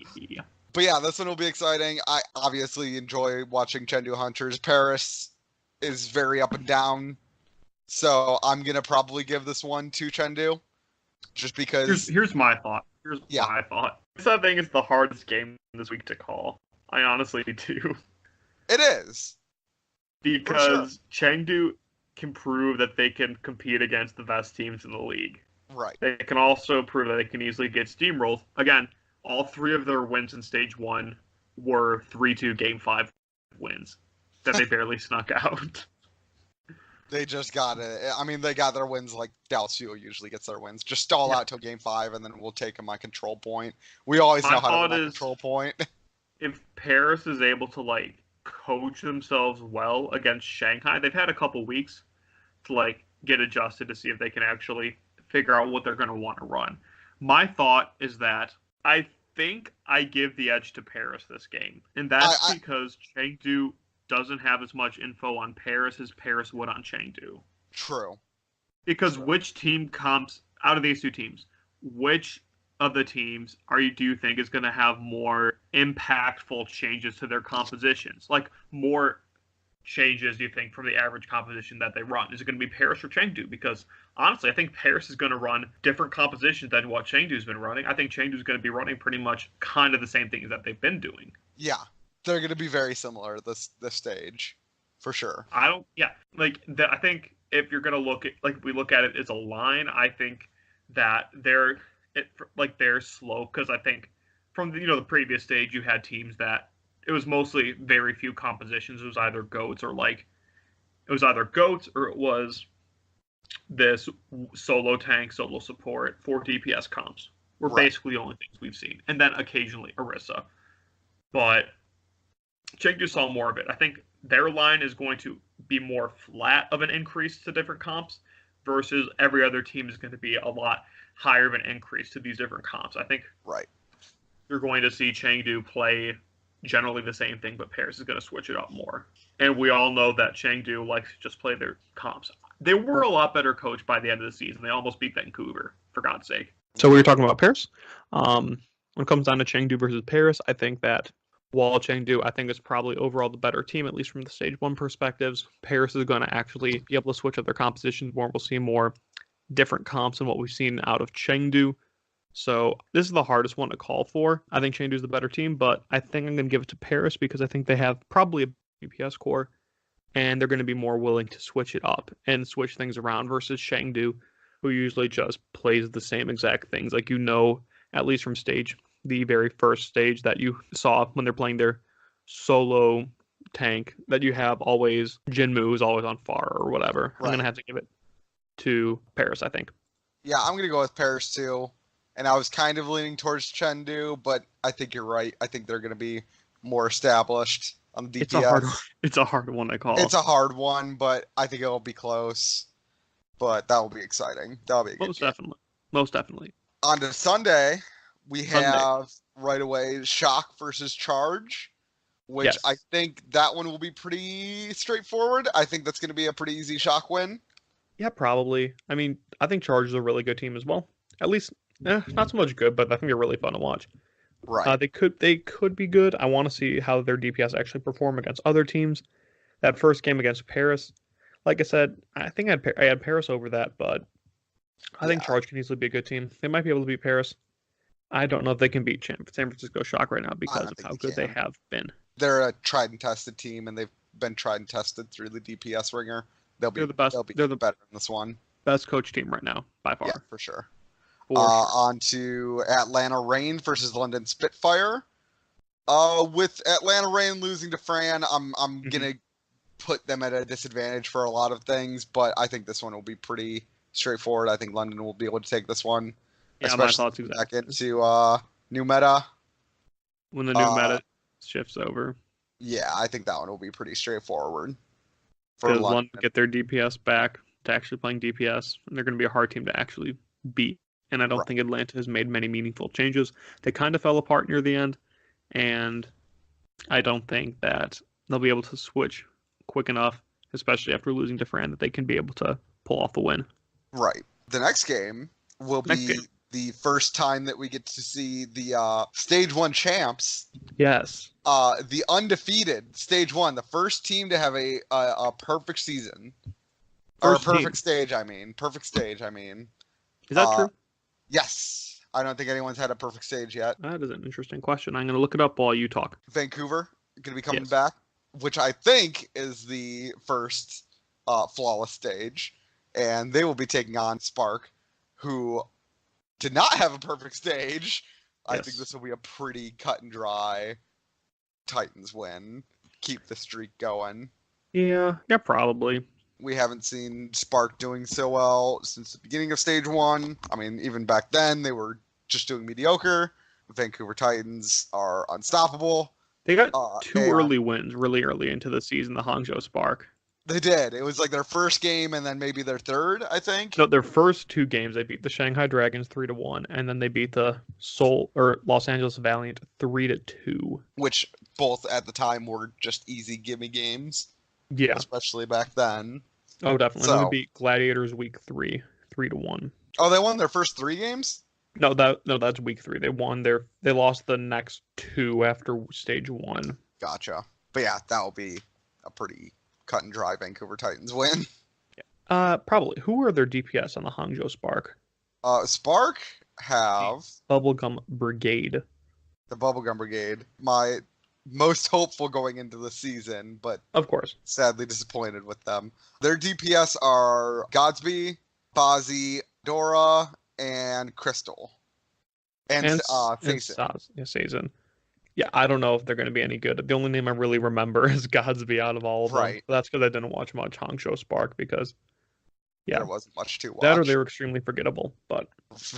But yeah, this one will be exciting. I obviously enjoy watching Chengdu Hunters. Paris is very up and down. So I'm going to probably give this one to Chengdu. Just because... Here's my thought. My thought. I think it's the hardest game this week to call. I honestly do. It is. Because Chengdu can prove that they can compete against the best teams in the league. Right. They can also prove that they can easily get steamrolled. Again, all 3 of their wins in Stage 1 were 3-2 Game 5 wins that they barely snuck out. They just got it. I mean, they got their wins like Dallas Fuel usually gets their wins. Just stall out till Game 5, and then we'll take them on control point. We always know how to win on control point. If Paris is able to, like, coach themselves well against Shanghai, they've had a couple weeks to, like, get adjusted to see if they can actually figure out what they're going to want to run. My thought is that I think I give the edge to Paris this game, and that's because Chengdu doesn't have as much info on Paris as Paris would on Chengdu. True. Because which team comes out of these 2 teams? Which of the teams do you think is going to have more impactful changes to their compositions? Like, more changes, do you think, from the average composition that they run? Is it going to be Paris or Chengdu? Because, honestly, I think Paris is going to run different compositions than what Chengdu's been running. I think Chengdu's going to be running pretty much kind of the same things that they've been doing. Yeah. They're going to be very similar this stage, for sure. I think if you're going to look at, like, we look at it as a line, I think that they're slow, because I think from the previous stage you had teams that it was mostly very few compositions. It was either goats or it was this solo tank, solo support, 4 DPS comps were basically the only things we've seen, and then occasionally Orisa. But Chengdu saw more of it. I think their line is going to be more flat of an increase to different comps versus every other team is going to be a lot higher of an increase to these different comps. I think you're going to see Chengdu play generally the same thing, but Paris is going to switch it up more. And we all know that Chengdu likes to just play their comps. They were a lot better coached by the end of the season. They almost beat Vancouver, for God's sake. So we were talking about Paris. When it comes down to Chengdu versus Paris, I think that while Chengdu, I think, is probably overall the better team, at least from the Stage 1 perspectives, Paris is going to actually be able to switch up their compositions more. We'll see more different comps than what we've seen out of Chengdu. So this is the hardest one to call for. I think Chengdu is the better team, but I think I'm going to give it to Paris because I think they have probably a DPS core, and they're going to be more willing to switch it up and switch things around versus Chengdu, who usually just plays the same exact things. Like, at least from the very first stage that you saw when they're playing their solo tank, that you have always Jinmu is always on far or whatever. I'm going to have to give it to Paris, I think. Yeah, I'm going to go with Paris too. And I was kind of leaning towards Chengdu, but I think you're right. I think they're going to be more established on the DPS. It's a hard one to call. It's a hard one, but I think it'll be close. But that will be exciting. That'll be a good game. Most definitely. On to Sunday, we have right away Shock versus Charge, which I think that one will be pretty straightforward. I think that's going to be a pretty easy Shock win. Yeah, probably. I mean, I think Charge is a really good team as well. At least, not so much good, but I think they're really fun to watch. Right. They could be good. I want to see how their DPS actually perform against other teams. That first game against Paris, like I said, I think I had Paris over that, but I think Charge can easily be a good team. They might be able to beat Paris. I don't know if they can beat San Francisco Shock right now because of how good they have been. They're a tried and tested team, and they've been tried and tested through the DPS ringer. They're the best. They're the better in this one. Best coach team right now, by far. Yeah, for sure. On to Atlanta Reign versus London Spitfire. With Atlanta Reign losing to Fran, I'm gonna put them at a disadvantage for a lot of things, but I think this one will be pretty straightforward. I think London will be able to take this one. Yeah, my thoughts exactly. Back into new meta. When the new meta shifts over. Yeah, I think that one will be pretty straightforward. For London get their DPS back to actually playing DPS, and they're going to be a hard team to actually beat. And I don't think Atlanta has made many meaningful changes. They kind of fell apart near the end, and I don't think that they'll be able to switch quick enough, especially after losing to Fran, that they can be able to pull off the win. Right. The next game will be the first time that we get to see the Stage 1 champs. Yes. The undefeated Stage 1, the first team to have a perfect season. Perfect stage, I mean. Is that true? Yes. I don't think anyone's had a perfect stage yet. That is an interesting question. I'm going to look it up while you talk. Vancouver going to be coming back, which I think is the first flawless stage. And they will be taking on Spark, who did not have a perfect stage. Yes. I think this will be a pretty cut and dry Titans win. Keep the streak going. Yeah, probably. We haven't seen Spark doing so well since the beginning of Stage 1. I mean, even back then, they were just doing mediocre. Vancouver Titans are unstoppable. They got two early wins really early into the season, the Hangzhou Spark. They did. It was like their first game and then maybe their third, I think. No, their first two games, they beat the Shanghai Dragons 3-1, and then they beat the Los Angeles Valiant 3-2. Which both at the time were just easy gimme games. Yeah. Especially back then. Oh, definitely. So, they beat Gladiators week 3, 3-1. Oh, they won their first 3 games? No, that's week 3. They lost the next 2 after stage 1. Gotcha. But yeah, that'll be a pretty cut and dry Vancouver Titans win. Yeah. Probably. Who are their DPS on the Hangzhou Spark? Spark have Bubblegum Brigade. The Bubblegum Brigade. My most hopeful going into the season, but of course, sadly disappointed with them. Their DPS are Godsby, Bazzi, Dora, and Crystal. And Sazin. Yeah, I don't know if they're going to be any good. The only name I really remember is Godsby out of all of them. Right. But that's because I didn't watch much Hangzhou Spark because, there wasn't much to watch. That or they were extremely forgettable. But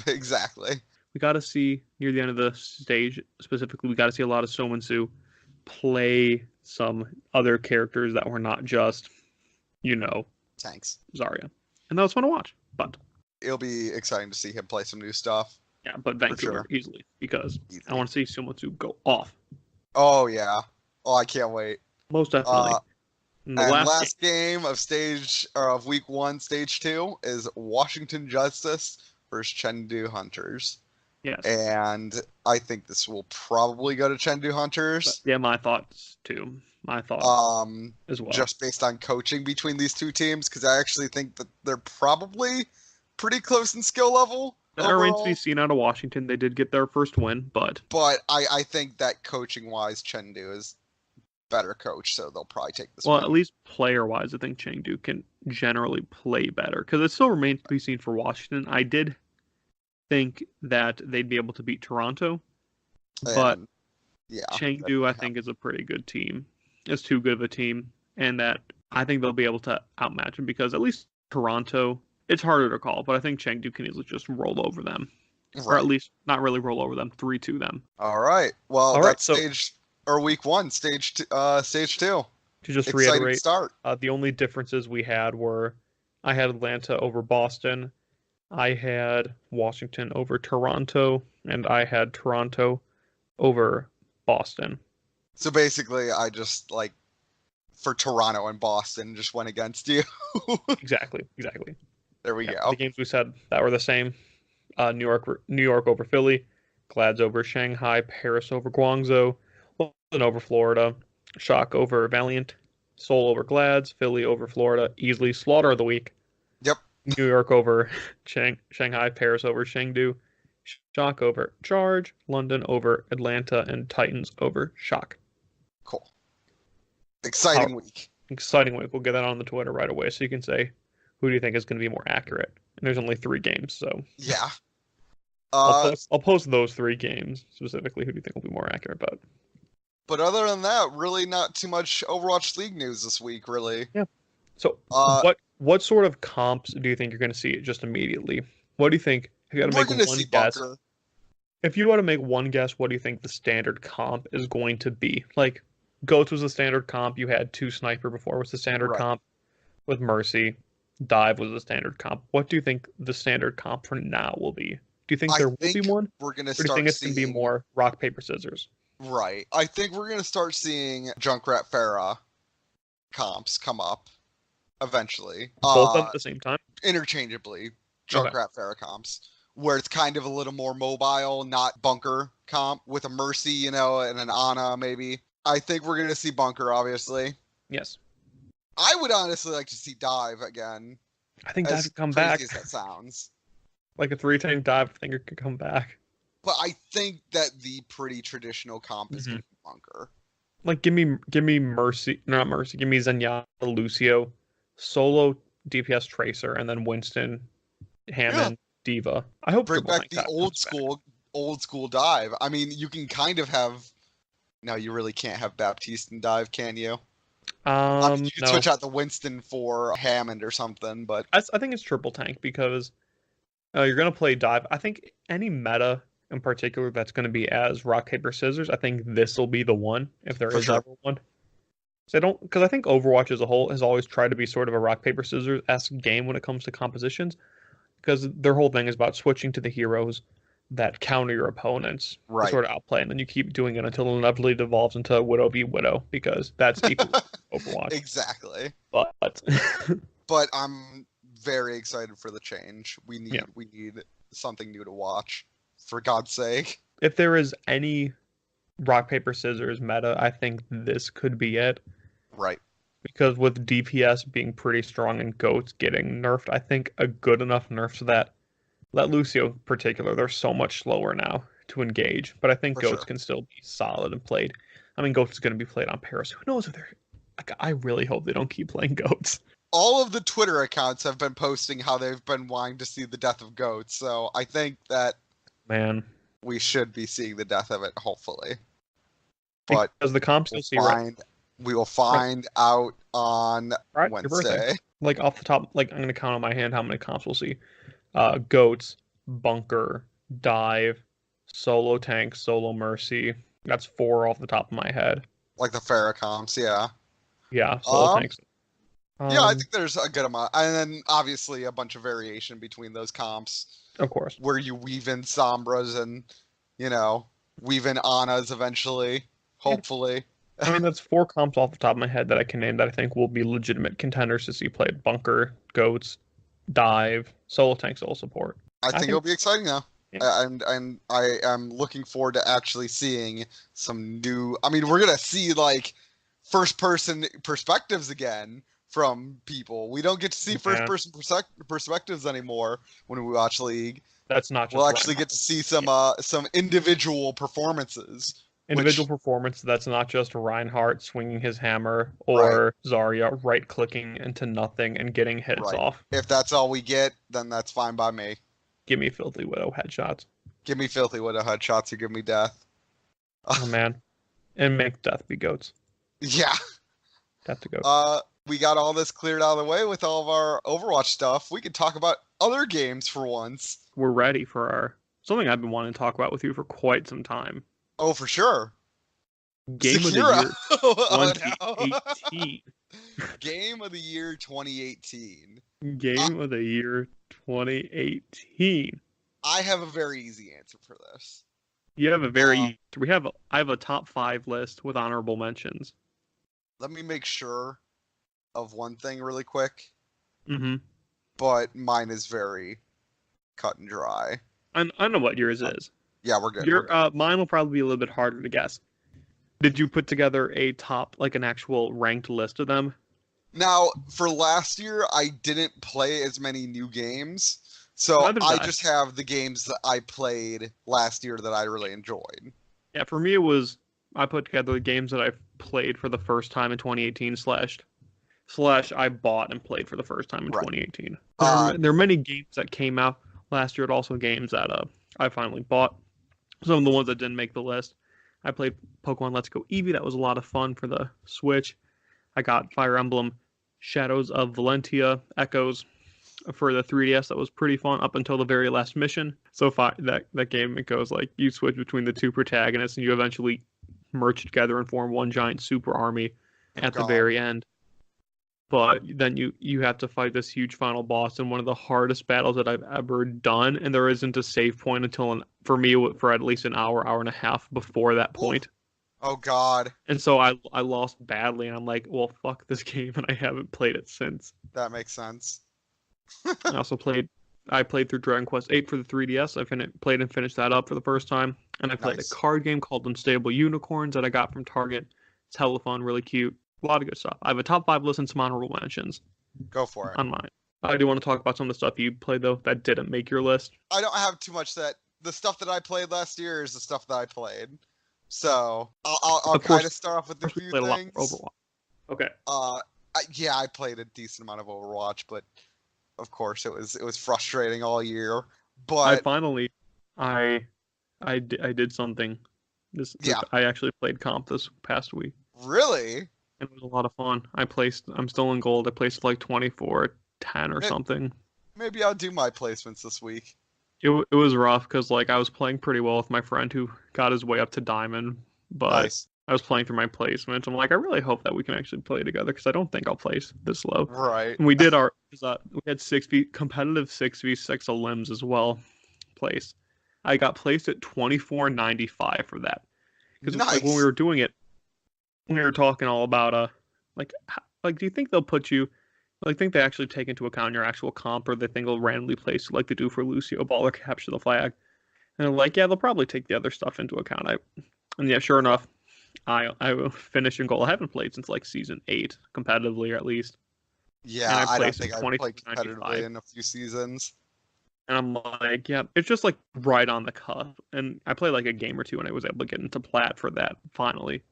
exactly. We got to see near the end of the stage, specifically, we got to see a lot of Somansu play some other characters that were not just, tanks. Zarya. And that was fun to watch. But it'll be exciting to see him play some new stuff. Yeah, but Vancouver easily, because I want to see Somansu go off. Oh, yeah. Oh, I can't wait. Most definitely. And last game of week 1, stage 2 is Washington Justice versus Chengdu Hunters. Yes. And I think this will probably go to Chengdu Hunters. But, yeah, my thoughts too. My thoughts as well. Just based on coaching between these two teams, because I actually think that they're probably pretty close in skill level. That remains to be seen out of Washington. They did get their first win, but I think that coaching-wise, Chengdu is better coach, so they'll probably take this. Well, at least player-wise, I think Chengdu can generally play better, because it still remains to be seen for Washington. I did think that they'd be able to beat Toronto, but Chengdu, I think, is a pretty good team. It's too good of a team, and that I think they'll be able to outmatch them, because at least Toronto, it's harder to call, but I think Chengdu can easily just roll over them. Right. Or at least not really roll over them, 3-2 them. All right. Well, that's week 1, stage 2. To just reiterate, the only differences we had were I had Atlanta over Boston, I had Washington over Toronto, and I had Toronto over Boston. So basically, I just, for Toronto and Boston, just went against you. Exactly. There we go. The games we said that were the same. New York over Philly, Glads over Shanghai, Paris over Guangzhou, London over Florida, Shock over Valiant, Seoul over Glads, Philly over Florida, easily slaughter of the week. Yep. New York over Shanghai, Paris over Chengdu, Shock over Charge, London over Atlanta, and Titans over Shock. Cool. Exciting week. Exciting week. We'll get that on the Twitter right away, so you can say who do you think is going to be more accurate. And there's only 3 games, so yeah. I'll post those 3 games specifically. Who do you think will be more accurate? But other than that, really not too much Overwatch League news this week, really. Yeah. So what sort of comps do you think you're going to see just immediately? What do you think? If you got to make one guess, if you want to make one guess, what do you think the standard comp is going to be? Like, Goats was the standard comp. You had 2 Sniper before was the standard comp with Mercy. Dive was the standard comp. What do you think the standard comp for now will be? Do you think there will be one? We're going to start. Or do you think it's going to be more rock paper scissors? Right. I think we're going to start seeing Junkrat Pharah comps come up eventually. Both of them at the same time? Interchangeably. Junkrat Pharah comps, where it's kind of a little more mobile, not bunker comp with a Mercy, and an Ana maybe. I think we're going to see bunker, obviously. Yes. I would honestly like to see Dive again. I think Dive could come back. As crazy as that sounds. Like a 3-tank Dive, I think it could come back. But I think that the pretty traditional comp is going to be bunker. Like, give me Mercy, not Mercy, give me Zenyatta, Lucio, solo DPS Tracer, and then Winston, Hammond, D.Va. I hope bring back the old school dive. I mean, you can kind of have. No, you really can't have Baptiste and dive, can you? I mean, you can switch out the Winston for Hammond or something, but I think it's triple tank because you're gonna play dive. I think any meta in particular that's gonna be as rock paper scissors. I think this will be the one if there is ever one. So because I think Overwatch as a whole has always tried to be sort of a rock paper scissors-esque game when it comes to compositions, because their whole thing is about switching to the heroes that counter your opponents to sort of outplay, and then you keep doing it until it inevitably devolves into Widow v Widow, because that's equal Overwatch. Exactly. But I'm very excited for the change. We need something new to watch, for God's sake. If there is any rock paper scissors meta, I think this could be it. Right. Because with DPS being pretty strong and GOATs getting nerfed, I think a good enough nerf so that Lucio in particular, they're so much slower now to engage. But I think GOATs can still be solid and played. I mean, GOATs is going to be played on Paris. Who knows if they're... Like, I really hope they don't keep playing GOATs. All of the Twitter accounts have been posting how they've been wanting to see the death of GOATs. So I think that... Man. We should be seeing the death of it, hopefully. But because the comps we will find out on Wednesday. Like off the top, like I'm going to count on my hand how many comps we'll see. GOATs, Bunker, Dive, Solo Tank, Solo Mercy. That's 4 off the top of my head. Like the Pharah comps, yeah. Yeah, Solo Tanks. Yeah, I think there's a good amount. And then obviously a bunch of variation between those comps. Of course. Where you weave in Sombras and, weave in Anas eventually, hopefully. I mean, that's 4 comps off the top of my head that I can name that I think will be legitimate contenders to see played. Bunker, GOATs, Dive, Solo Tank, Solo Support. I think it'll be exciting though. Yeah. And I am looking forward to actually seeing some new... I mean, we're going to see, first-person perspectives again from people. We don't get to see first-person perspectives anymore when we watch League. That's not just We'll actually get to see some individual performances. Performance that's not just Reinhardt swinging his hammer or Zarya right-clicking into nothing and getting hits off. If that's all we get, then that's fine by me. Give me Filthy Widow headshots. Give me Filthy Widow headshots or give me death. Oh, man. And make death be GOATs. Yeah. Death to GOATs. We got all this cleared out of the way with all of our Overwatch stuff. We could talk about other games for once. We're ready for something I've been wanting to talk about with you for quite some time. Oh, for sure. Game Sekiro. of the year 2018. Game of the year 2018. Game of the year 2018. I have a very easy answer for this. You have I have a top 5 list with honorable mentions. Let me make sure of one thing really quick. Mm-hmm. But mine is very cut and dry. I know what yours is. Yeah, we're good. Mine will probably be a little bit harder to guess. Did you put together a top, an actual ranked list of them? Now, for last year, I didn't play as many new games. So I just have the games that I played last year that I really enjoyed. Yeah, for me I put together the games that I played for the first time in 2018 slash I bought and played for the first time in 2018. There are many games that came out last year, but also games that I finally bought. Some of the ones that didn't make the list. I played Pokemon Let's Go Eevee. That was a lot of fun for the Switch. I got Fire Emblem Shadows of Valentia Echoes for the 3DS. That was pretty fun up until the very last mission. So that game, it goes you switch between the 2 protagonists and you eventually merge together and form one giant super army at the very end. But then you have to fight this huge final boss in one of the hardest battles that I've ever done, and there isn't a save point until, for me, for at least an hour and a half before that point. Oh, God. And so I lost badly, and I'm like, well, fuck this game, and I haven't played it since. That makes sense. I also played through Dragon Quest VIII for the 3DS. I played and finished that up for the first time. And I played a card game called Unstable Unicorns that I got from Target. It's hella fun, really cute. A lot of good stuff. I have a top 5 list and some honorable mentions. Go for it. On mine. I do want to talk about some of the stuff you played, though, that didn't make your list. I don't have too much the stuff that I played last year is the stuff that I played. So, I'll kind of start off with a few things. A lot of Overwatch. Okay. I played a decent amount of Overwatch, but of course it was frustrating all year. But I did something. I actually played comp this past week. Really? It was a lot of fun. I'm still in gold. I placed like 24-10 or something. Maybe I'll do my placements this week. It was rough because like I was playing pretty well with my friend who got his way up to diamond, but nice. I was playing through my placement. I'm like, I really hope that we can actually play together because I don't think I'll place this low. Right. And we did we had competitive 6v6 limbs as well. Place. I got placed at 24.95 for that. Because like, when we were doing it, we were talking all about like do you think they'll put you like think they actually take into account your actual comp, or they think they'll randomly place you like they do for Lucio Ball or capture the flag? And they're like, yeah, they'll probably take the other stuff into account. And yeah, sure enough, I will finish in goal. I haven't played since like season 8 competitively, or at least. Yeah, I don't think I've played competitively in a few seasons. And I'm like, yeah, it's just like right on the cusp. And I played like a game or two, and I was able to get into plat for that finally.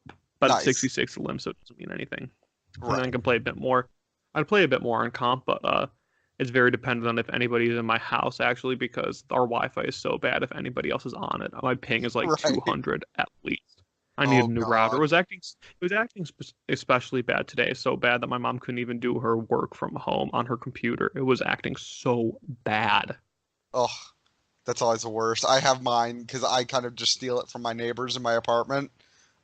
But nice. It's 66 limb, so it doesn't mean anything. Right. And then I can play a bit more. I'd play a bit more on comp, but it's very dependent on if anybody's in my house, actually, because our Wi-Fi is so bad. If anybody else is on it, my ping is like 200 at least. I need a new router. It was acting especially bad today, so bad that my mom couldn't even do her work from home on her computer. It was acting so bad. Oh, that's always the worst. I have mine because I kind of just steal it from my neighbors in my apartment.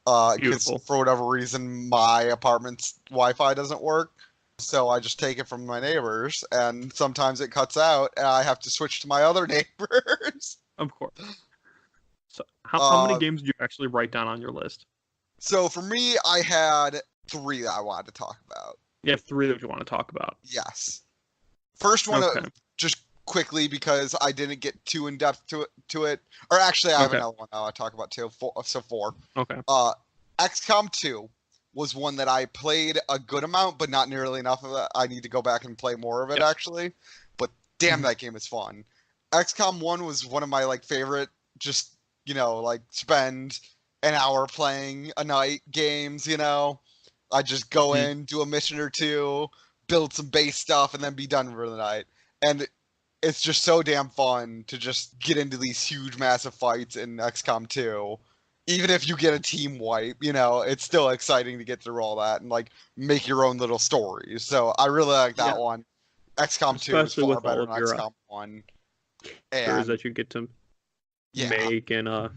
Because for whatever reason, my apartment's Wi-Fi doesn't work. So I just take it from my neighbors, and sometimes it cuts out, and I have to switch to my other neighbors. Of course. So how many games did you actually write down on your list? So for me, I had 3 that I wanted to talk about. You have 3 that you want to talk about? Yes. First one, just quickly, because I didn't get too in depth to it. Or actually, I have another one I want to talk about too. 4. Okay. XCOM 2 was one that I played a good amount, but not nearly enough of it. I need to go back and play more of it, actually. But damn, that game is fun. XCOM 1 was one of my like favorite, just, like spend an hour playing a night games, I just go in, do a mission or 2, build some base stuff, and then be done for the night. And it's just so damn fun to just get into these huge, massive fights in XCOM 2. Even if you get a team wipe, it's still exciting to get through all that and, like, make your own little stories. So I really like that one. XCOM 2 is far better than XCOM 1. And that you get to make and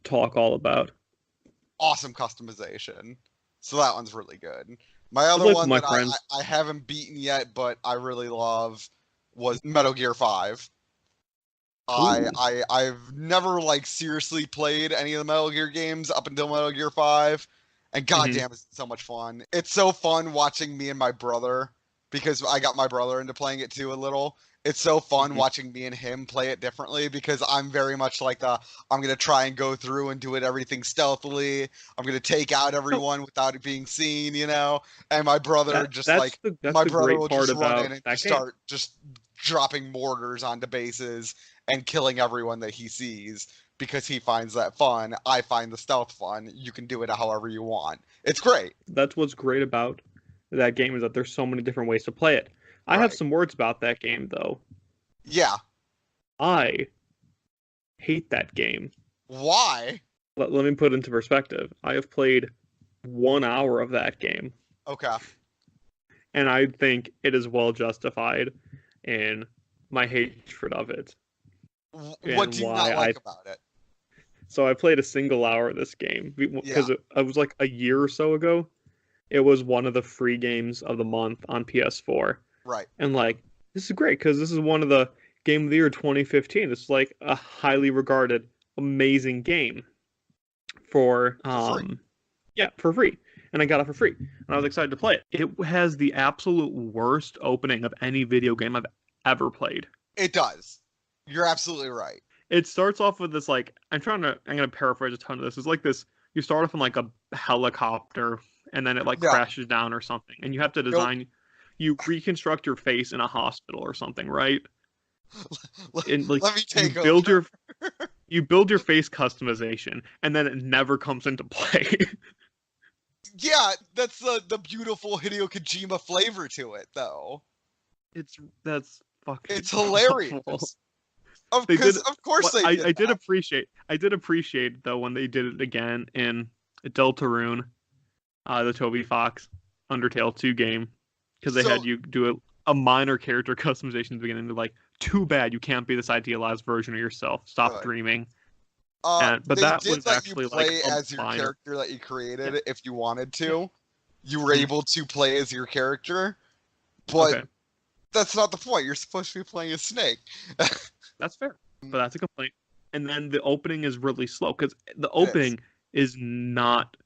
talk all about. Awesome customization. So that one's really good. My other one that I haven't beaten yet, but I really love was Metal Gear 5. I've never like seriously played any of the Metal Gear games up until Metal Gear 5, and goddamn, it's so much fun. It's so fun watching me and my brother, because I got my brother into playing it too a little. It's so fun watching me and him play it differently, because I'm very much like I'm gonna try and go through and do everything stealthily. I'm gonna take out everyone without it being seen, And my brother my brother will just run in and start just dropping mortars onto bases and killing everyone that he sees, because he finds that fun. I find the stealth fun. You can do it however you want. It's great. That's what's great about that game, is that there's so many different ways to play it. I have some words about that game, though. Yeah. I hate that game. Why? Let me put it into perspective. I have played 1 hour of that game. Okay. And I think it is well justified in my hatred of it. What do you not like about it? So I played a single hour of this game because it was like a year or so ago. It was one of the free games of the month on PS4. Right. And like, this is great because this is one of the Game of the Year 2015. It's like a highly regarded, amazing game for free. Yeah, for free. And I got it for free. And I was excited to play it. It has the absolute worst opening of any video game I've ever played. It does. You're absolutely right. It starts off with this, like, I'm going to paraphrase a ton of this. It's like this, you start off in like a helicopter and then it like crashes down or something. And you have to design, you reconstruct your face in a hospital or something, right? And like, let me take over. You build your face customization and then it never comes into play. Yeah, that's the beautiful Hideo Kojima flavor to it, though. That's fucking It's hilarious. awful. Of course they did. I did appreciate though when they did it again in Deltarune, the Toby Fox Undertale 2 game, because they had you do a minor character customization at the beginning. They're like, too bad you can't be this idealized version of yourself. Stop dreaming. But that was actually you play like as your character that you created if you wanted to. You were able to play as your character, but that's not the point. You're supposed to be playing as Snake. That's fair, but that's a complaint. And then the opening is really slow because the opening is not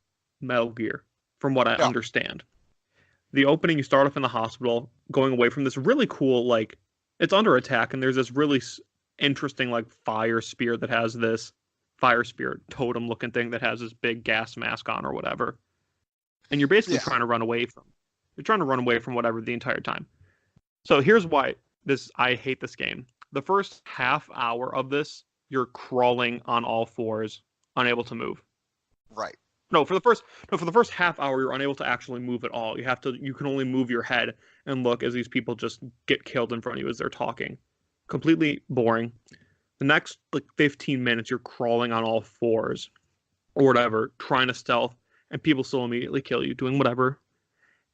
Metal Gear, from what I understand. The opening, you start off in the hospital, going away from this really cool, like, it's under attack, and there's this really interesting, like, fire spear that has this fire spirit totem-looking thing that has this big gas mask on or whatever. And you're basically trying to run away from. You're trying to run away from whatever the entire time. So here's why I hate this game. The first half hour of this, you're crawling on all fours, unable to move. Right. For the first half hour, you're unable to actually move at all. You can only move your head and look as these people just get killed in front of you as they're talking. Completely boring. The next 15 minutes, you're crawling on all fours or whatever, trying to stealth, and people still immediately kill you, doing whatever.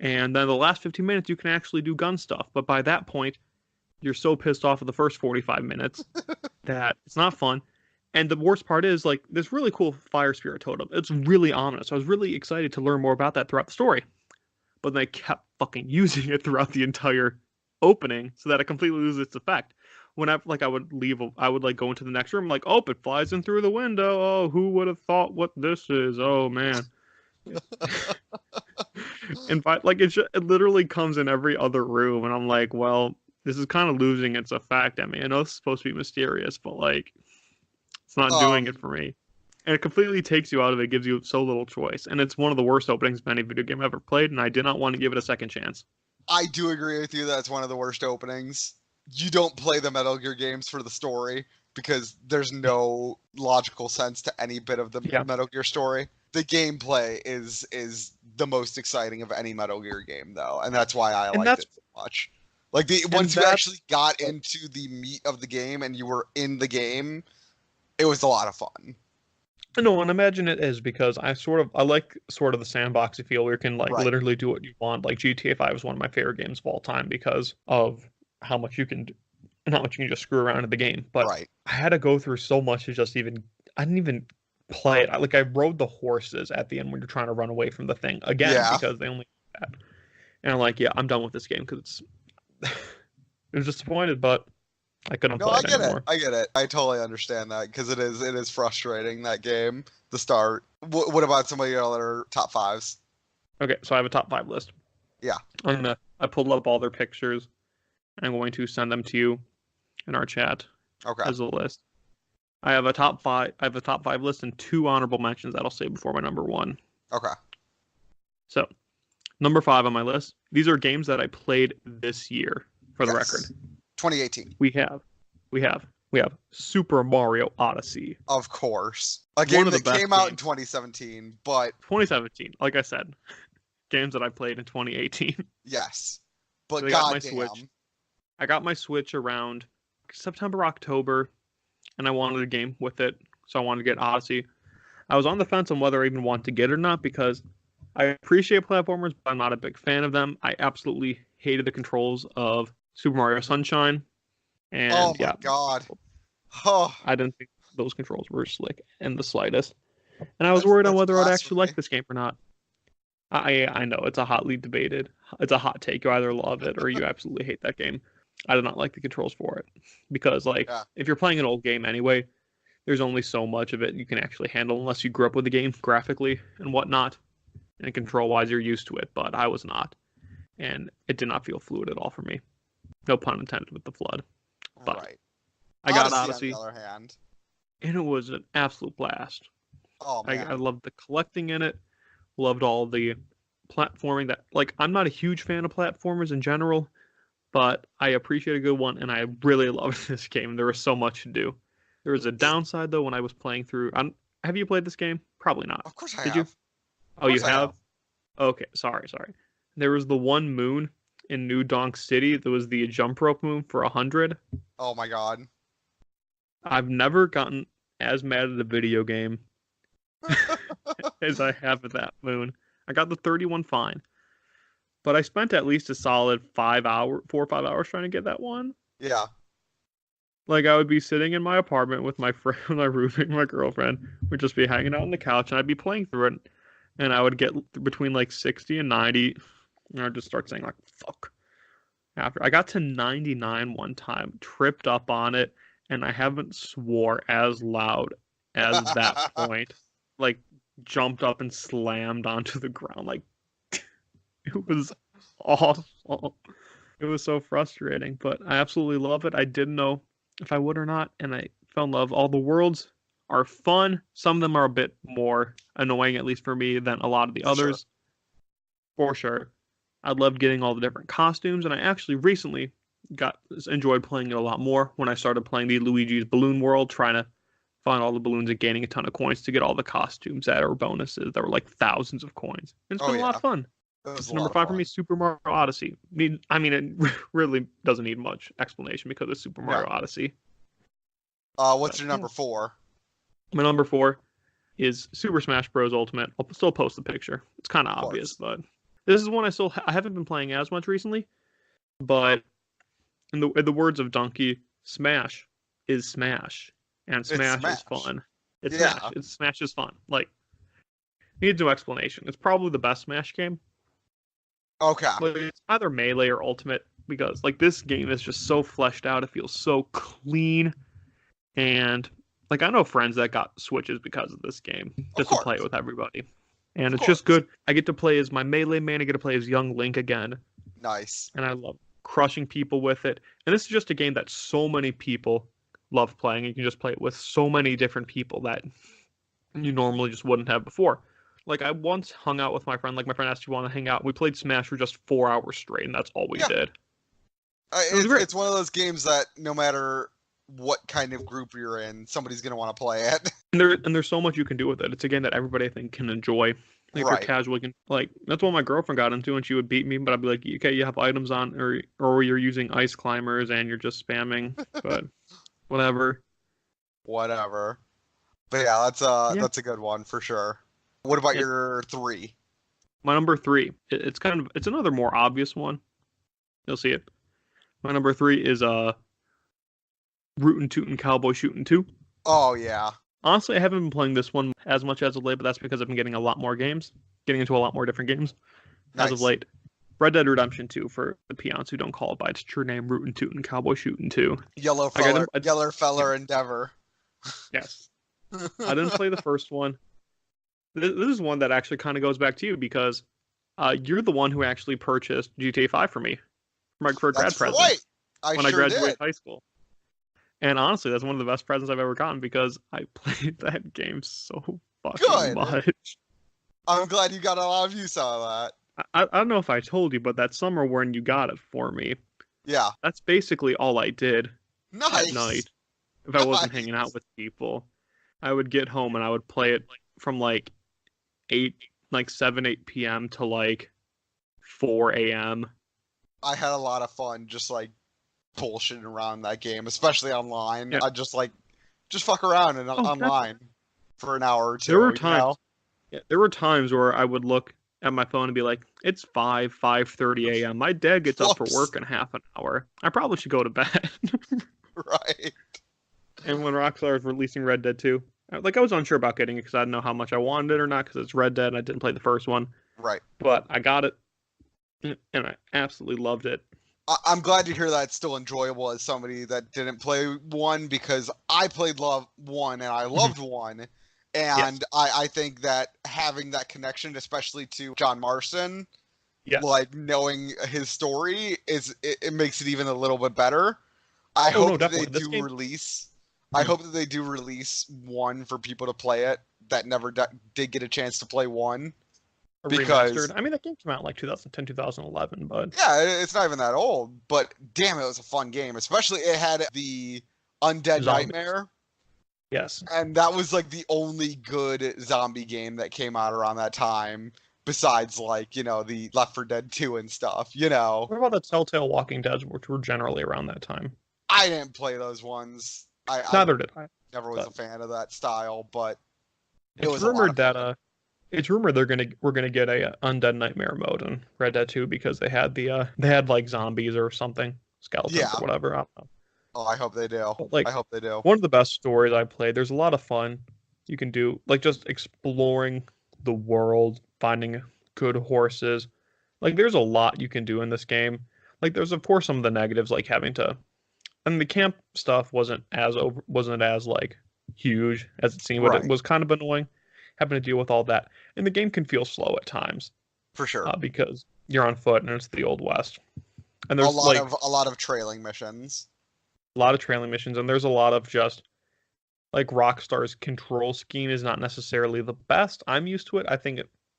And then the last 15 minutes, you can actually do gun stuff. But by that point, you're so pissed off of the first 45 minutes that it's not fun. And the worst part is, like, this really cool fire spirit totem. It's really ominous. I was really excited to learn more about that throughout the story. But they kept fucking using it throughout the entire opening so that it completely loses its effect. Whenever, I would leave, I would, go into the next room, like, oh, it flies in through the window. Oh, who would have thought what this is? Oh, man. And it literally comes in every other room, and I'm like, well, this is kind of losing its effect. I mean, I know it's supposed to be mysterious, but it's not doing it for me. And it completely takes you out of it, gives you so little choice, and it's one of the worst openings of any video game I've ever played, and I did not want to give it a second chance. I do agree with you that it's one of the worst openings. You don't play the Metal Gear games for the story because there's no logical sense to any bit of the Metal Gear story. The gameplay is the most exciting of any Metal Gear game, though, and that's why I liked it so much. Once you actually got into the meat of the game and you were in the game, it was a lot of fun. No, and imagine it is because I like the sandboxy feel where you can literally do what you want. Like GTA 5 is one of my favorite games of all time because of how much you can do and how much you can just screw around in the game. But I had to go through so much to I didn't even play it. I rode the horses at the end when you're trying to run away from the thing again because they only do that. And I'm like, I'm done with this game because it's. I was disappointed, but I couldn't play it anymore. I get it. I totally understand that because it is frustrating, that game. The start. What about some of your other top fives? Okay, so I have a top 5 list. Yeah. I pulled up all their pictures. I'm going to send them to you in our chat as a list. I have a top 5. I have a top 5 list and 2 honorable mentions that I'll say before my number 1. Okay. So, number 5 on my list. These are games that I played this year, for the record. 2018. We have Super Mario Odyssey. Of course. A game that came out in 2017, but 2017, like I said. Games that I played in 2018. Yes. But so I got my Switch around September, October, and I wanted a game with it, so I wanted to get Odyssey. I was on the fence on whether I even want to get it or not because I appreciate platformers, but I'm not a big fan of them. I absolutely hated the controls of Super Mario Sunshine. And oh my god. Oh. I didn't think those controls were slick in the slightest. And I was worried on whether I'd actually like this game or not. I know, it's a hotly debated. It's a hot take. You either love it or you absolutely hate that game. I do not like the controls for it. Because, if you're playing an old game anyway, there's only so much of it you can actually handle unless you grew up with the game graphically and whatnot. And control-wise, you're used to it, but I was not. And it did not feel fluid at all for me. No pun intended with the flood. But I got Odyssey. On the other hand. And it was an absolute blast. Oh, man. I loved the collecting in it. Loved all the platforming that, I'm not a huge fan of platformers in general, but I appreciate a good one, and I really loved this game. There was so much to do. There was a downside, though, when I was playing through. Have you played this game? Probably not. Of course I have. Did you? Oh, you have? Okay, sorry. There was the one moon in New Donk City. There was the jump rope moon for 100. Oh my god. I've never gotten as mad at a video game as I have at that moon. I got the 31 fine, but I spent at least a solid 4 or 5 hours trying to get that one. Yeah. Like, I would be sitting in my apartment with my friend, my roommate, my girlfriend. We'd just be hanging out on the couch, and I'd be playing through it, and I would get between like 60 and 90, and I'd just start saying like, fuck. After I got to 99 one time, tripped up on it, and I haven't swore as loud as that point. Like, jumped up and slammed onto the ground. Like, it was awful. It was so frustrating, but I absolutely love it. I didn't know if I would or not, and I fell in love. All the worlds are fun. Some of them are a bit more annoying, at least for me, than a lot of the others. For sure. I loved getting all the different costumes, and I actually recently enjoyed playing it a lot more when I started playing the Luigi's Balloon World, trying to find all the balloons and gaining a ton of coins to get all the costumes that are bonuses. There were like thousands of coins. And it's been a lot of fun. It's number 5 for me, Super Mario Odyssey. I mean, it really doesn't need much explanation because it's Super Mario Odyssey. What's your number 4? My number 4 is Super Smash Bros. Ultimate. I'll still post the picture. It's kind of obvious, but this is one I haven't been playing as much recently. But in the words of Donkey, Smash is Smash, and Smash is fun. Smash is fun. Like, needs no explanation. It's probably the best Smash game. Okay. But it's either Melee or Ultimate, because like this game is just so fleshed out. It feels so clean, and like I know friends that got Switches because of this game, just to play it with everybody. And it's just good. I get to play as my Melee man. I get to play as young Link again. Nice. And I love crushing people with it. And this is just a game that so many people love playing. You can just play it with so many different people that you normally just wouldn't have before. Like, I once hung out with my friend. Like, my friend asked, "You want to hang out?" We played Smash for just 4 hours straight, and that's all we did. It's one of those games that no matter what kind of group you're in, somebody's going to want to play it. And there's so much you can do with it. It's a game that everybody, I think, can enjoy. Like, if you're casual, you can, like, that's what my girlfriend got into, and she would beat me, but I'd be like, okay, you have items on, or you're using ice climbers, and you're just spamming, but whatever. Whatever. But yeah, that's a good one, for sure. What about your 3? My number 3, it's another more obvious one. You'll see it. My number 3 is Rootin' Tootin' Cowboy Shootin' 2. Oh yeah. Honestly, I haven't been playing this one as much as of late, but that's because I've been getting a lot more games, getting into a lot more different games as of late. Red Dead Redemption 2, for the peons who don't call it by its true name, Rootin' Tootin' Cowboy Shootin' 2. Yeller Feller Endeavor. Yes. I didn't play the first one. This is one that actually kind of goes back to you, because you're the one who actually purchased GTA 5 for me, for grad present, when I graduated high school. And honestly, that's one of the best presents I've ever gotten, because I played that game so fucking much. I'm glad you got a lot of use out of that. I don't know if I told you, but that summer when you got it for me, that's basically all I did at night. If I wasn't hanging out with people, I would get home and I would play it from like 7, 8 p.m. to like 4 a.m. I had a lot of fun just like bullshitting around that game, especially online. I just fuck around online for an hour or two. There were times where I would look at my phone and be like, it's 5:30 a.m. My dad gets up for work in half an hour. I probably should go to bed. Right. And when Rockstar was releasing Red Dead 2, like, I was unsure about getting it because I didn't know how much I wanted it or not, because it's Red Dead and I didn't play the first one. Right. But I got it, and I absolutely loved it. I'm glad to hear that it's still enjoyable as somebody that didn't play 1, because I played 1 and I loved 1. And I think that having that connection, especially to John Marston, like knowing his story, it makes it even a little bit better. I hope that they do release 1 for people to play it that never did get a chance to play 1. Because remastered. I mean, that game came out in like 2010, 2011, but it's not even that old. But damn, it was a fun game. Especially it had the Undead Nightmare. Yes, and that was like the only good zombie game that came out around that time, besides like the Left 4 Dead 2 and stuff. What about the Telltale Walking Dead, which were generally around that time? I didn't play those ones. Neither did I. Never was a fan of that style, but it's rumored that it's rumored we're gonna get a Undead Nightmare mode in Red Dead 2 because they had like zombies or something, skeletons or whatever. I don't know. Oh, I hope they do. But, I hope they do. One of the best stories I played. There's a lot of fun you can do, like just exploring the world, finding good horses. Like there's a lot you can do in this game. Like there's of course some of the negatives, like having to, and the camp stuff wasn't as like huge as it seemed, but it was kind of annoying having to deal with all that. And the game can feel slow at times, for sure, because you're on foot and it's the Old West. And there's a lot of trailing missions. A lot of trailing missions, and there's a lot of just like Rockstar's control scheme is not necessarily the best. I'm used to it.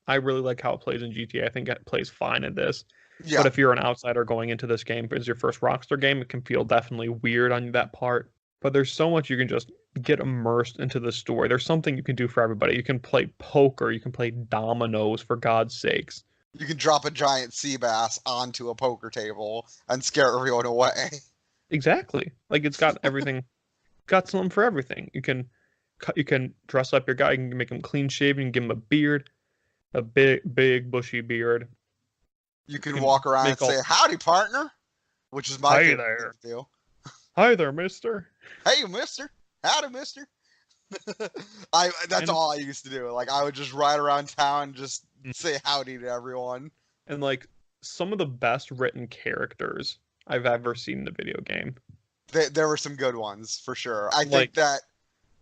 I really like how it plays in GTA. I think it plays fine in this. Yeah. But if you're an outsider going into this game, it's your first Rockstar game, it can feel definitely weird on that part. But there's so much you can just get immersed into the story. There's something you can do for everybody. You can play poker. You can play dominoes, for God's sakes. You can drop a giant sea bass onto a poker table and scare everyone away. Exactly. Like it's got everything. Got something for everything. You can dress up your guy. You can make him clean shaven. You can give him a beard, a big bushy beard. You can walk around and say, "Howdy, partner," which is my favorite thing to do. Hi there, mister. Hey, mister. Howdy, mister. That's all I used to do. Like I would just ride around town and just say howdy to everyone. And like some of the best written characters I've ever seen in a video game. There were some good ones for sure. I think that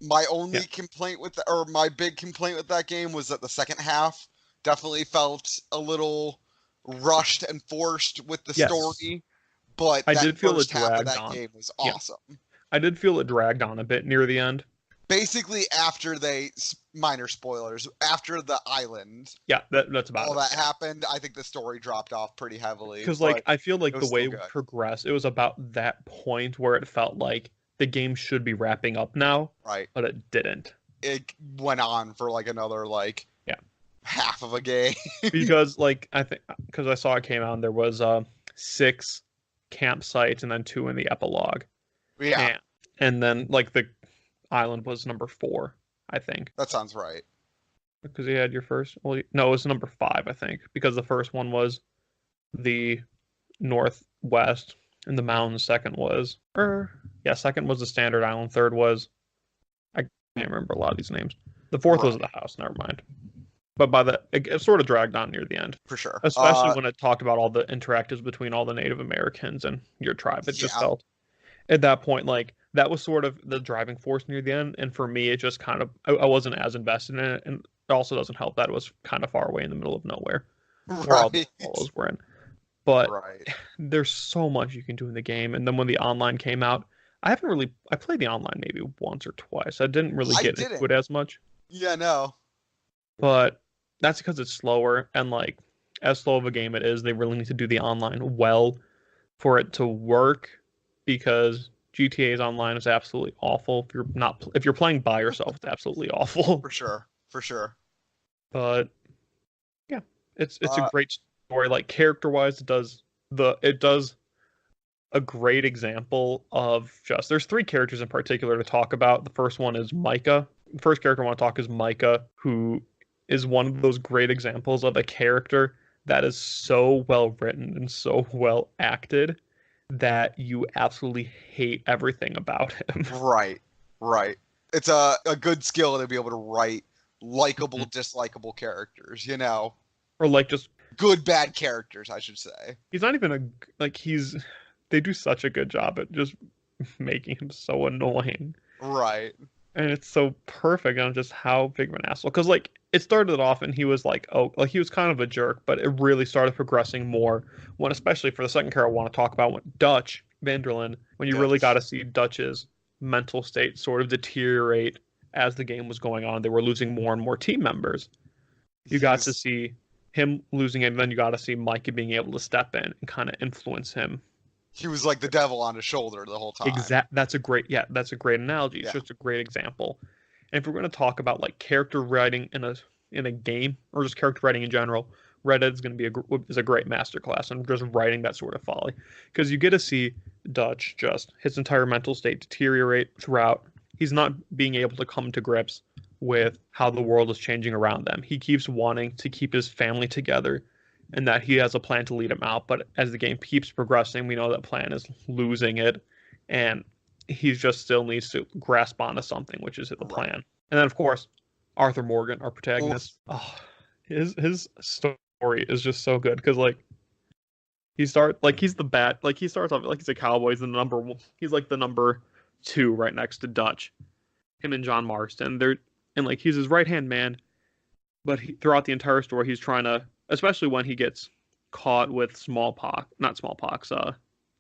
my only complaint with my big complaint with that game was that the second half definitely felt a little rushed and forced with the story. But I did feel it dragged on. Game was awesome. I did feel it dragged on a bit near the end. Basically, after minor spoilers, after the island. Yeah, that's about all that happened. I think the story dropped off pretty heavily. Because I feel like the way it progressed, it was about that point where it felt like the game should be wrapping up now. Right. But it didn't. It went on for another half of a game. Because because I saw it came out and there was 6 campsites and then 2 in the epilogue. Yeah. And then the island was number 4, I think. That sounds right. Because you had your first... Well, no, it was number 5, I think. Because the first one was the northwest and the mountains. Second was... second was the standard island. Third was... I can't remember a lot of these names. The fourth was the house. Never mind. But it sort of dragged on near the end. For sure. Especially when it talked about all the interactions between all the Native Americans and your tribe. It just felt... At that point, that was sort of the driving force near the end. And for me, it just kind of, I wasn't as invested in it. And it also doesn't help that it was kind of far away in the middle of nowhere. Where all the follows were in. But there's so much you can do in the game. And then when the online came out, I played the online maybe once or twice. I didn't really get into it as much. Yeah, no. But that's because it's slower. And as slow of a game it is, they really need to do the online well for it to work. Because GTA's online is absolutely awful. If you're playing by yourself, it's absolutely awful. For sure. But yeah, it's a great story. Character-wise, it does a great example of there's 3 characters in particular to talk about. The first one is Micah. The first character I want to talk is Micah, who is one of those great examples of a character that is so well written and so well acted that you absolutely hate everything about him. Right. It's a good skill to be able to write likable, dislikable characters, Or just good, bad characters, I should say. He's not even they do such a good job at just making him so annoying. Right. And it's so perfect on just how big of an asshole. Because it started off and he was he was kind of a jerk, but it really started progressing more when, especially for the second character I want to talk about, when Dutch Vanderlyn, when you really got to see Dutch's mental state sort of deteriorate as the game was going on. They were losing more and more team members. You got to see him losing it, and then you got to see Micah being able to step in and kind of influence him. He was like the devil on his shoulder the whole time. That's a great analogy. It's just a great example. And if we're going to talk about character writing in a game, or just character writing in general, Red Dead is going to be a great masterclass in just writing that sort of folly, because you get to see Dutch just his entire mental state deteriorate throughout. He's not being able to come to grips with how the world is changing around them. He keeps wanting to keep his family together and that he has a plan to lead him out. But as the game keeps progressing, we know that plan is losing it, and he just still needs to grasp onto something, which is the plan. And then, of course, Arthur Morgan, our protagonist. Oh, his story is just so good because he's the bat. He starts off like he's a cowboy. He's the number one. He's like the number 2 right next to Dutch. Him and John Marston. He's his right hand man. But throughout the entire story, he's trying to, especially when he gets caught with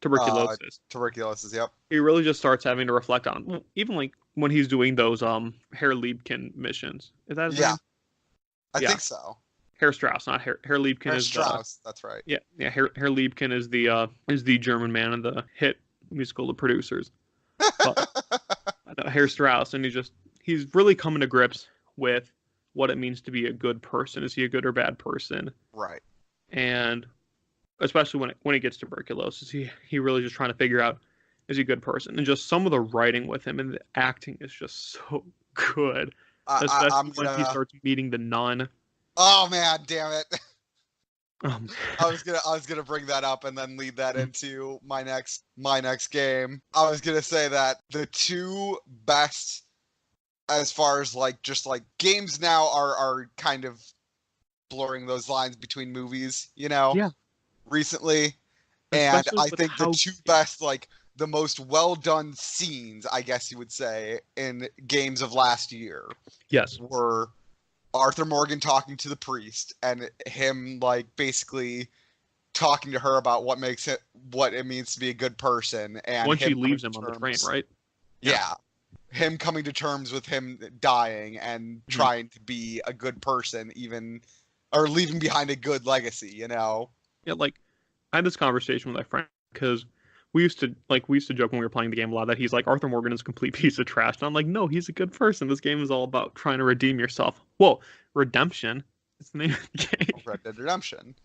tuberculosis. Tuberculosis, yep. He really just starts having to reflect on, even when he's doing those Herr Liebken missions. Is that his name? I think so. Herr Strauss, not Herr Liebken. Herr Strauss, that's right. Yeah. Herr Liebken is the German man in the hit musical The Producers. Herr Strauss, and he's really coming to grips with what it means to be a good person. Is he a good or bad person? Right. And especially when he gets tuberculosis, he really just trying to figure out, is he a good person? And just some of the writing with him and the acting is just so good. Especially when he starts meeting the nun. Oh man, damn it! I was gonna bring that up and then lead that into my next game. I was gonna say that the 2 best, as far as games now are kind of blurring those lines between movies, recently. And I think the 2 best, the most well done scenes, I guess you would say, in games of last year, were Arthur Morgan talking to the priest and him basically talking to her about what it means to be a good person, and once she leaves him on the train, right? Yeah. Him coming to terms with him dying and trying to be a good person, or leaving behind a good legacy, Yeah, I had this conversation with my friend because we used to joke when we were playing the game a lot that he's like, Arthur Morgan is a complete piece of trash. And I'm like, no, he's a good person. This game is all about trying to redeem yourself. Well, redemption is the name of the game. Red Dead Redemption.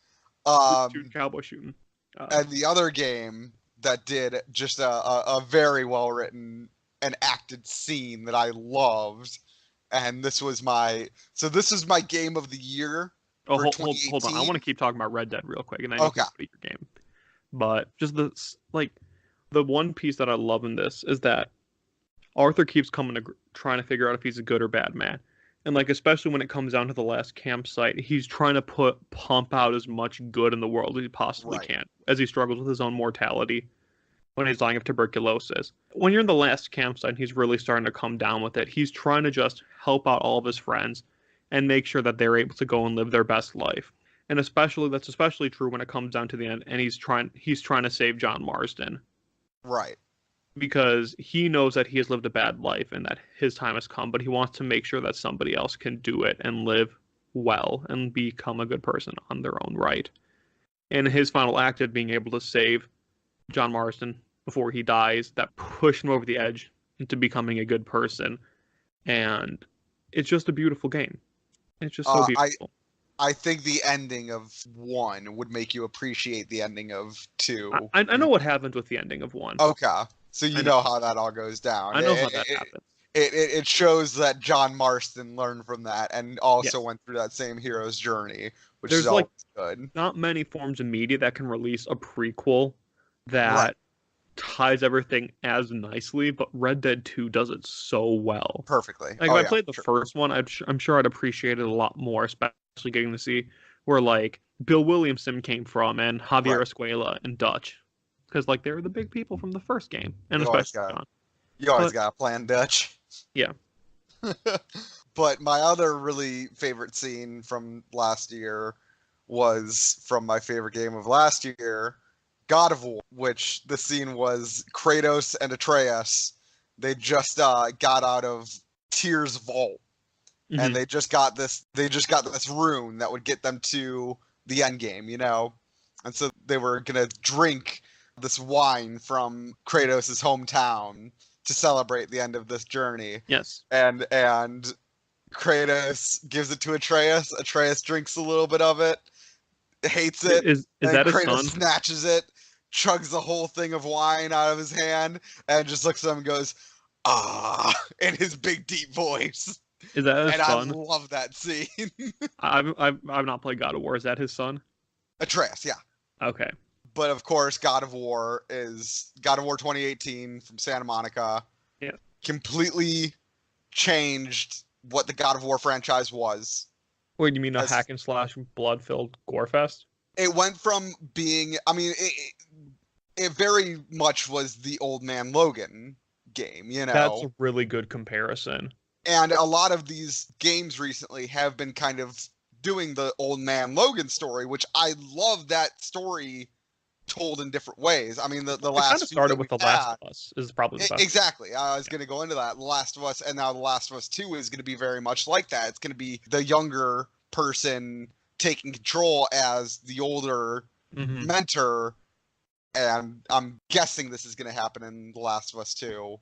Cowboy shooting. And the other game that did just a very well written and acted scene that I loved, and this was my game of the year. Oh, hold on! I want to keep talking about Red Dead real quick, and then you can speak your game. But just the one piece that I love in this is that Arthur keeps trying to figure out if he's a good or bad man, and especially when it comes down to the last campsite, he's trying to pump out as much good in the world as he possibly can, as he struggles with his own mortality when he's dying of tuberculosis. When you're in the last campsite, he's really starting to come down with it. He's trying to just help out all of his friends and make sure that they're able to go and live their best life. And that's especially true when it comes down to the end, and he's trying to save John Marston. Right. Because he knows that he has lived a bad life and that his time has come, but he wants to make sure that somebody else can do it and live well and become a good person on their own right. And his final act of being able to save John Marston before he dies, that pushed him over the edge into becoming a good person. And it's just a beautiful game. It's just so beautiful. I think the ending of 1 would make you appreciate the ending of 2. I know what happens with the ending of 1. Okay. So you know how that all goes down. I know how that happens. It shows that John Marston learned from that and also went through that same hero's journey, which is always good. Not many forms of media that can release a prequel that ties everything as nicely, but Red Dead 2 does it so well. Perfectly. If I played the first one, I'm sure I'd appreciate it a lot more, especially getting to see where Bill Williamson came from and Javier Escuela and Dutch. Because they were the big people from the first game. And especially John. You always got to plan Dutch. Yeah. But my other really favorite scene from last year was from my favorite game of last year, God of War, which the scene was Kratos and Atreus. They just got out of Tyr's vault, and they just got this rune that would get them to the end game, And so they were gonna drink this wine from Kratos' hometown to celebrate the end of this journey. Yes. And Kratos gives it to Atreus. Atreus drinks a little bit of it. hates it. Is that his son? Snatches it, chugs the whole thing of wine out of his hand, and just looks at him and goes, "Ah," in his big deep voice. Is that his son? I love that scene. I've not played God of War. Is that his son? Atreus, yeah. Okay. But of course, God of War 2018 from Santa Monica. Yeah. Completely changed what the God of War franchise was. Wait, you mean a hack and slash blood-filled gore fest? It went from being, I mean, it very much was the Old Man Logan game, you know? That's a really good comparison. And a lot of these games recently have been kind of doing the Old Man Logan story, which I love that story told in different ways. I mean, the last kind of started with The Last of Us is probably the best. Exactly. I was going to go into that. The Last of Us, and now The Last of Us 2 is going to be very much like that. It's going to be the younger person taking control as the older mentor, and I'm guessing this is going to happen in The Last of Us 2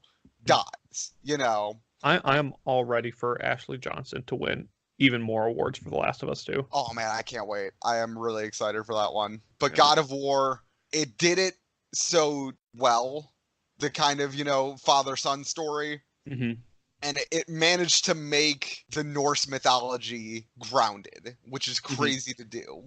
dies, you know. I am all ready for Ashley Johnson to win even more awards for The Last of Us 2. Oh man, I can't wait. I am really excited for that one. But God of War, it did it so well, the kind of, you know, father-son story. Mm-hmm. And it managed to make the Norse mythology grounded, which is crazy to do.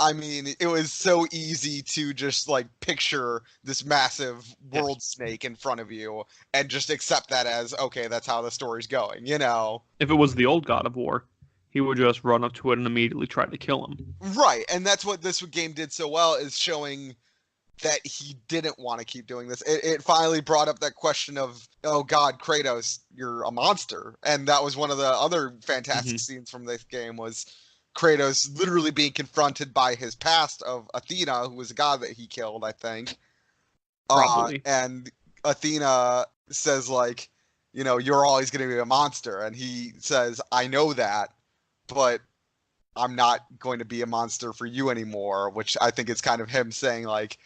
I mean, it was so easy to just like picture this massive world snake in front of you and just accept that as, okay, that's how the story's going, you know? If it was the old God of War, he would just run up to it and immediately try to kill him. Right, and that's what this game did so well, is showing that he didn't want to keep doing this. It finally brought up that question of, oh God, Kratos, you're a monster. And that was one of the other fantastic scenes from this game, was Kratos literally being confronted by his past of Athena, who was a god that he killed, I think. Probably. And Athena says, like, you know, you're always going to be a monster. And he says, I know that, but I'm not going to be a monster for you anymore, which I think is kind of him saying, like,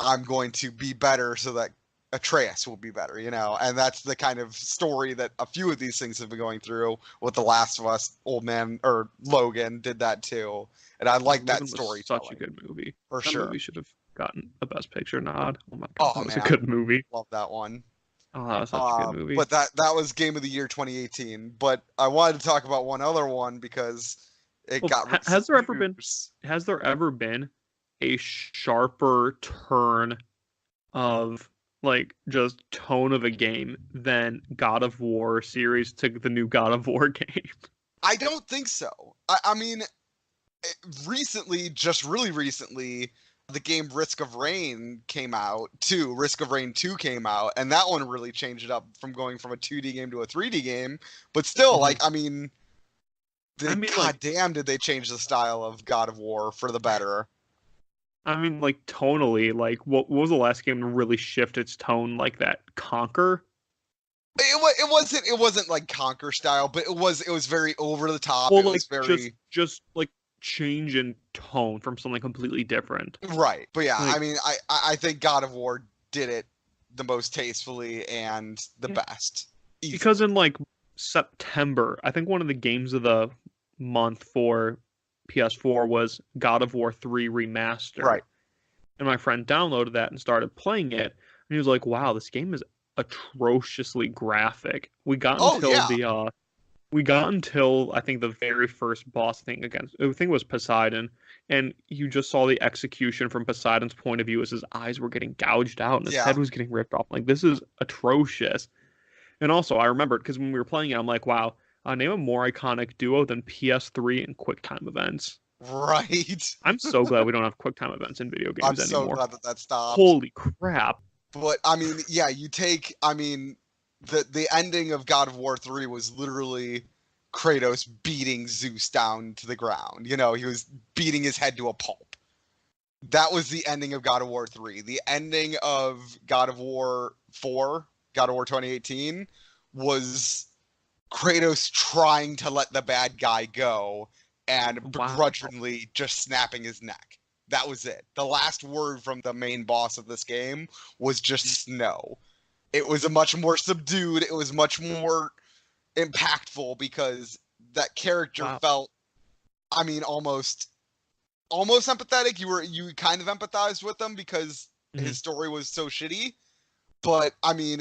I'm going to be better so that Atreus will be better, you know? And that's the kind of story that a few of these things have been going through. With The Last of Us, Old Man, or Logan did that too. And I like that story. Such a good movie. For that sure. Movie should have gotten a Best Picture nod. Oh my God, that was a good movie. Love that one. Oh, that was such a good movie. But that was Game of the Year 2018. But I wanted to talk about one other one because it got... Has there ever been a sharper turn of like just tone of a game than God of War series to the new God of War game? I don't think so. I mean, recently, just really recently, the game Risk of Rain came out too. Risk of Rain 2 came out, and that one really changed it up from going from a 2D game to a 3D game. But still, like, I mean, goddamn, did they change the style of God of War for the better? I mean, like, tonally, like, what was the last game to really shift its tone like that? Conquer? It wasn't like Conquer style, but it was very over the top. Well, it was very just like change in tone from something completely different. Right. But yeah, like, I mean, I think God of War did it the most tastefully and the best. Easily. Because in like September, I think one of the games of the month for PS4 was God of War 3 Remastered. Right. And my friend downloaded that and started playing it. And he was like, wow, this game is atrociously graphic. We got until I think the very first boss thing against, I think it was Poseidon, and you just saw the execution from Poseidon's point of view as his eyes were getting gouged out and his head was getting ripped off. Like, this is atrocious. And also, I remembered, because when we were playing it, I'm like, wow, name a more iconic duo than PS3 and QuickTime events. Right. I'm so glad we don't have QuickTime events in video games anymore. I'm so glad that stopped. Holy crap. But, I mean, yeah, the ending of God of War 3 was literally Kratos beating Zeus down to the ground. You know, he was beating his head to a pulp. That was the ending of God of War 3. The ending of God of War 4, God of War 2018, was Kratos trying to let the bad guy go and begrudgingly just snapping his neck. That was it. The last word from the main boss of this game was just no. It was a much more subdued, it was much more impactful because that character felt, I mean, almost almost empathetic. You kind of empathized with him because his story was so shitty. But I mean,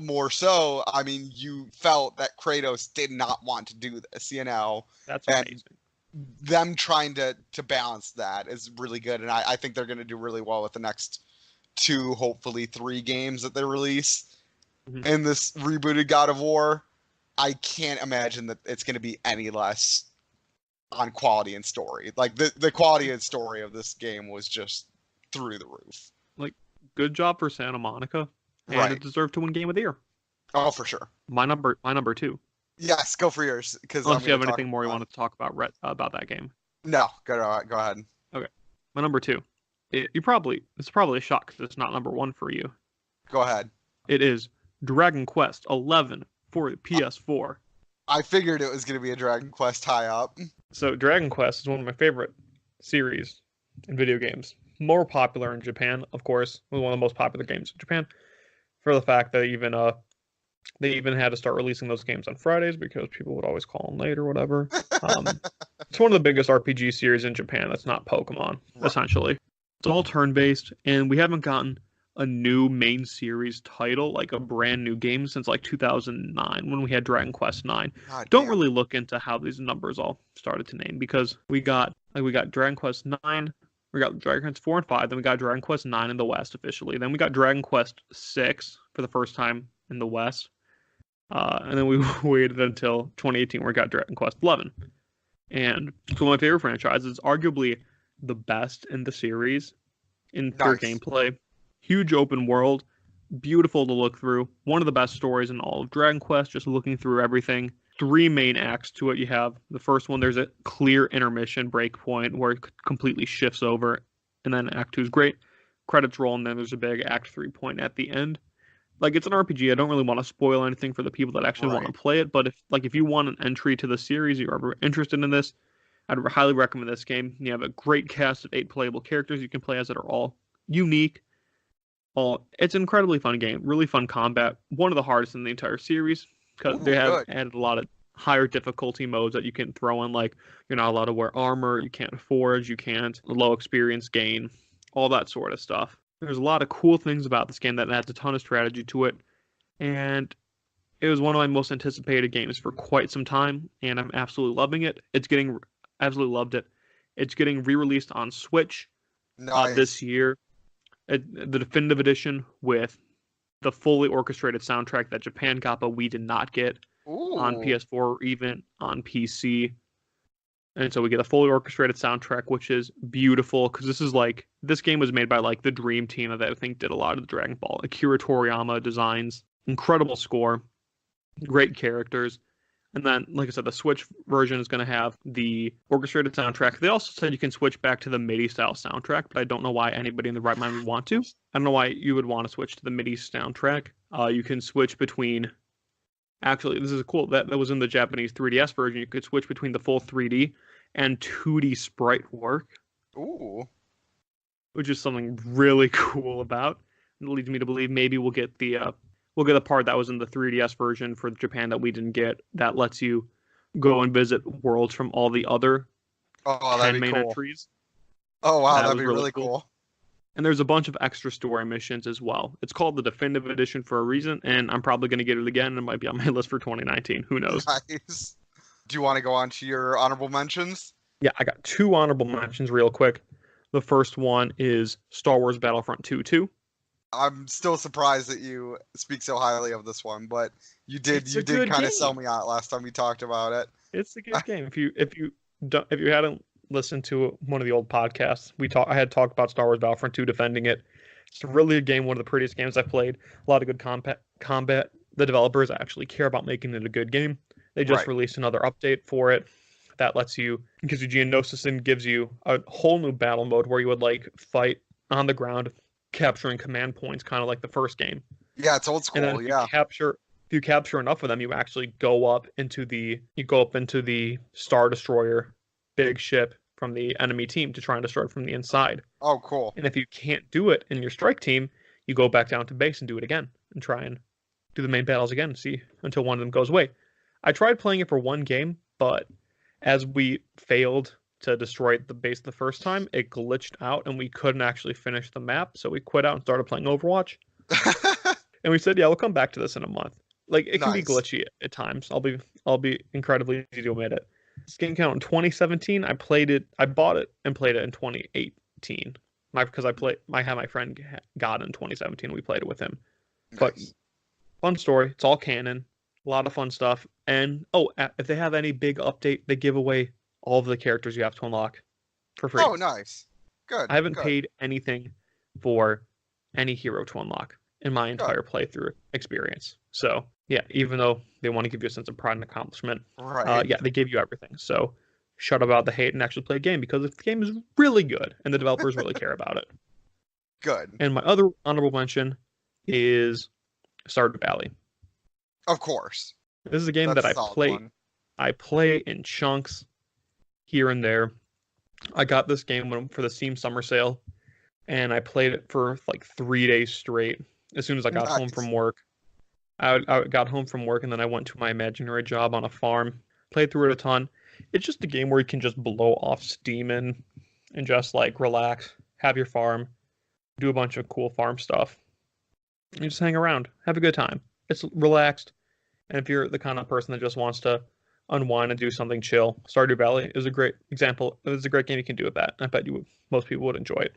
more so, I mean, you felt that Kratos did not want to do this, you know. That's amazing. Them trying to balance that is really good, and I think they're going to do really well with the next 2, hopefully 3 games that they release in this rebooted God of War. I can't imagine that it's going to be any less on quality and story. Like the quality and story of this game was just through the roof. Like, good job for Santa Monica, and it deserved to win Game of the Year. Oh, for sure. My number 2. Yes, go for yours. Because unless you have anything more you want to talk about that game. No, go ahead. Okay, my number 2. It's probably a shock because it's not number 1 for you. Go ahead. It is Dragon Quest 11 for the PS4. I figured it was going to be a Dragon Quest tie-up. So Dragon Quest is one of my favorite series in video games. More popular in Japan, of course. It was one of the most popular games in Japan. For the fact that they even had to start releasing those games on Fridays because people would always call them late or whatever. It's one of the biggest RPG series in Japan that's not Pokemon, essentially. It's all turn-based, and we haven't gotten a new main series title, like a brand new game, since like 2009 when we had Dragon Quest 9. Don't really look into how these numbers all started to name, because we got Dragon Quest 9, we got Dragon Quest 4 and 5, then we got Dragon Quest 9 in the West officially, then we got Dragon Quest 6 for the first time in the West, and then we waited until 2018 where we got Dragon Quest 11. And it's one of my favorite franchises, arguably the best in the series in pure gameplay. Huge open world, beautiful to look through. One of the best stories in all of Dragon Quest, just looking through everything. 3 main acts to it. You have the first one, there's a clear intermission break point where it completely shifts over. And then Act 2 is great. Credits roll, and then there's a big Act 3 point at the end. Like, it's an RPG. I don't really want to spoil anything for the people that actually want to play it. But if you want an entry to the series, you're ever interested in this, I'd highly recommend this game. You have a great cast of 8 playable characters you can play as that are all unique. It's an incredibly fun game, really fun combat. One of the hardest in the entire series because they have added a lot of higher difficulty modes that you can throw in, like you're not allowed to wear armor, you can't forge, you can't low experience gain, all that sort of stuff. There's a lot of cool things about this game that adds a ton of strategy to it, and it was one of my most anticipated games for quite some time, and I'm absolutely loving it. Absolutely loved it. It's getting re-released on Switch this year. The definitive edition with the fully orchestrated soundtrack that Japan got, but we did not get on PS4 or even on PC. And so we get a fully orchestrated soundtrack, which is beautiful because this game was made by like the dream team that I think did a lot of the Dragon Ball. Akira Toriyama designs, incredible score, great characters. And then, like I said, the Switch version is going to have the orchestrated soundtrack. They also said you can switch back to the MIDI-style soundtrack, but I don't know why anybody in the right mind would want to. I don't know why you would want to switch to the MIDI soundtrack. You can switch between... Actually, this is cool. That was in the Japanese 3DS version. You could switch between the full 3D and 2D sprite work. Ooh. Which is something really cool about. It leads me to believe maybe we'll get the part that was in the 3DS version for Japan that we didn't get, that lets you go and visit worlds from all the other 10 main entries. Oh, wow, that'd be really cool. And there's a bunch of extra story missions as well. It's called the Definitive Edition for a reason, and I'm probably going to get it again. It might be on my list for 2019. Who knows? Nice. Do you want to go on to your honorable mentions? Yeah, I got 2 honorable mentions real quick. The first one is Star Wars Battlefront 2. I'm still surprised that you speak so highly of this one, but you did kind of sell me out last time we talked about it. It's a good game. If you hadn't listened to one of the old podcasts, I had talked about Star Wars Battlefront 2, defending it. It's really a game, one of the prettiest games I've played. A lot of good combat. The developers actually care about making it a good game. They just released another update for it that gives you Geonosis and gives you a whole new battle mode where you would like fight on the ground, capturing command points, kind of like the first game. Yeah, it's old school. And then if you capture enough of them, you actually go up into the Star Destroyer, big ship from the enemy team to try and destroy it from the inside. Oh, cool. And if you can't do it in your strike team, you go back down to base and do it again and try and do the main battles again, see until one of them goes away. I tried playing it for one game, but as we failed to destroy the base the first time, it glitched out and we couldn't actually finish the map. So we quit out and started playing Overwatch. And we said, yeah, we'll come back to this in a month. Like, it can be glitchy at times. I'll be incredibly easy to admit it. Skin count in 2017, I bought it and played it in 2018. Because I had my friend got it in 2017. We played it with him. But fun story. It's all canon. A lot of fun stuff. And if they have any big update, they give away all of the characters you have to unlock for free. Oh, nice. Good. I haven't paid anything for any hero to unlock in my entire playthrough experience. So yeah, even though they want to give you a sense of pride and accomplishment, they give you everything. So shut about the hate and actually play a game, because the game is really good and the developers really care about it. Good. And my other honorable mention is Stardew Valley. Of course. This is a game that I play in chunks here and there. I got this game for the Steam Summer Sale, and I played it for like 3 days straight. As soon as I got home from work, I got home from work, and then I went to my imaginary job on a farm. Played through it a ton. It's just a game where you can just blow off steam and just like relax, have your farm, do a bunch of cool farm stuff, and just hang around, have a good time. It's relaxed, and if you're the kind of person that just wants to unwind and do something chill, Stardew Valley is a great example. It's a great game you can do with that. I bet most people would enjoy it.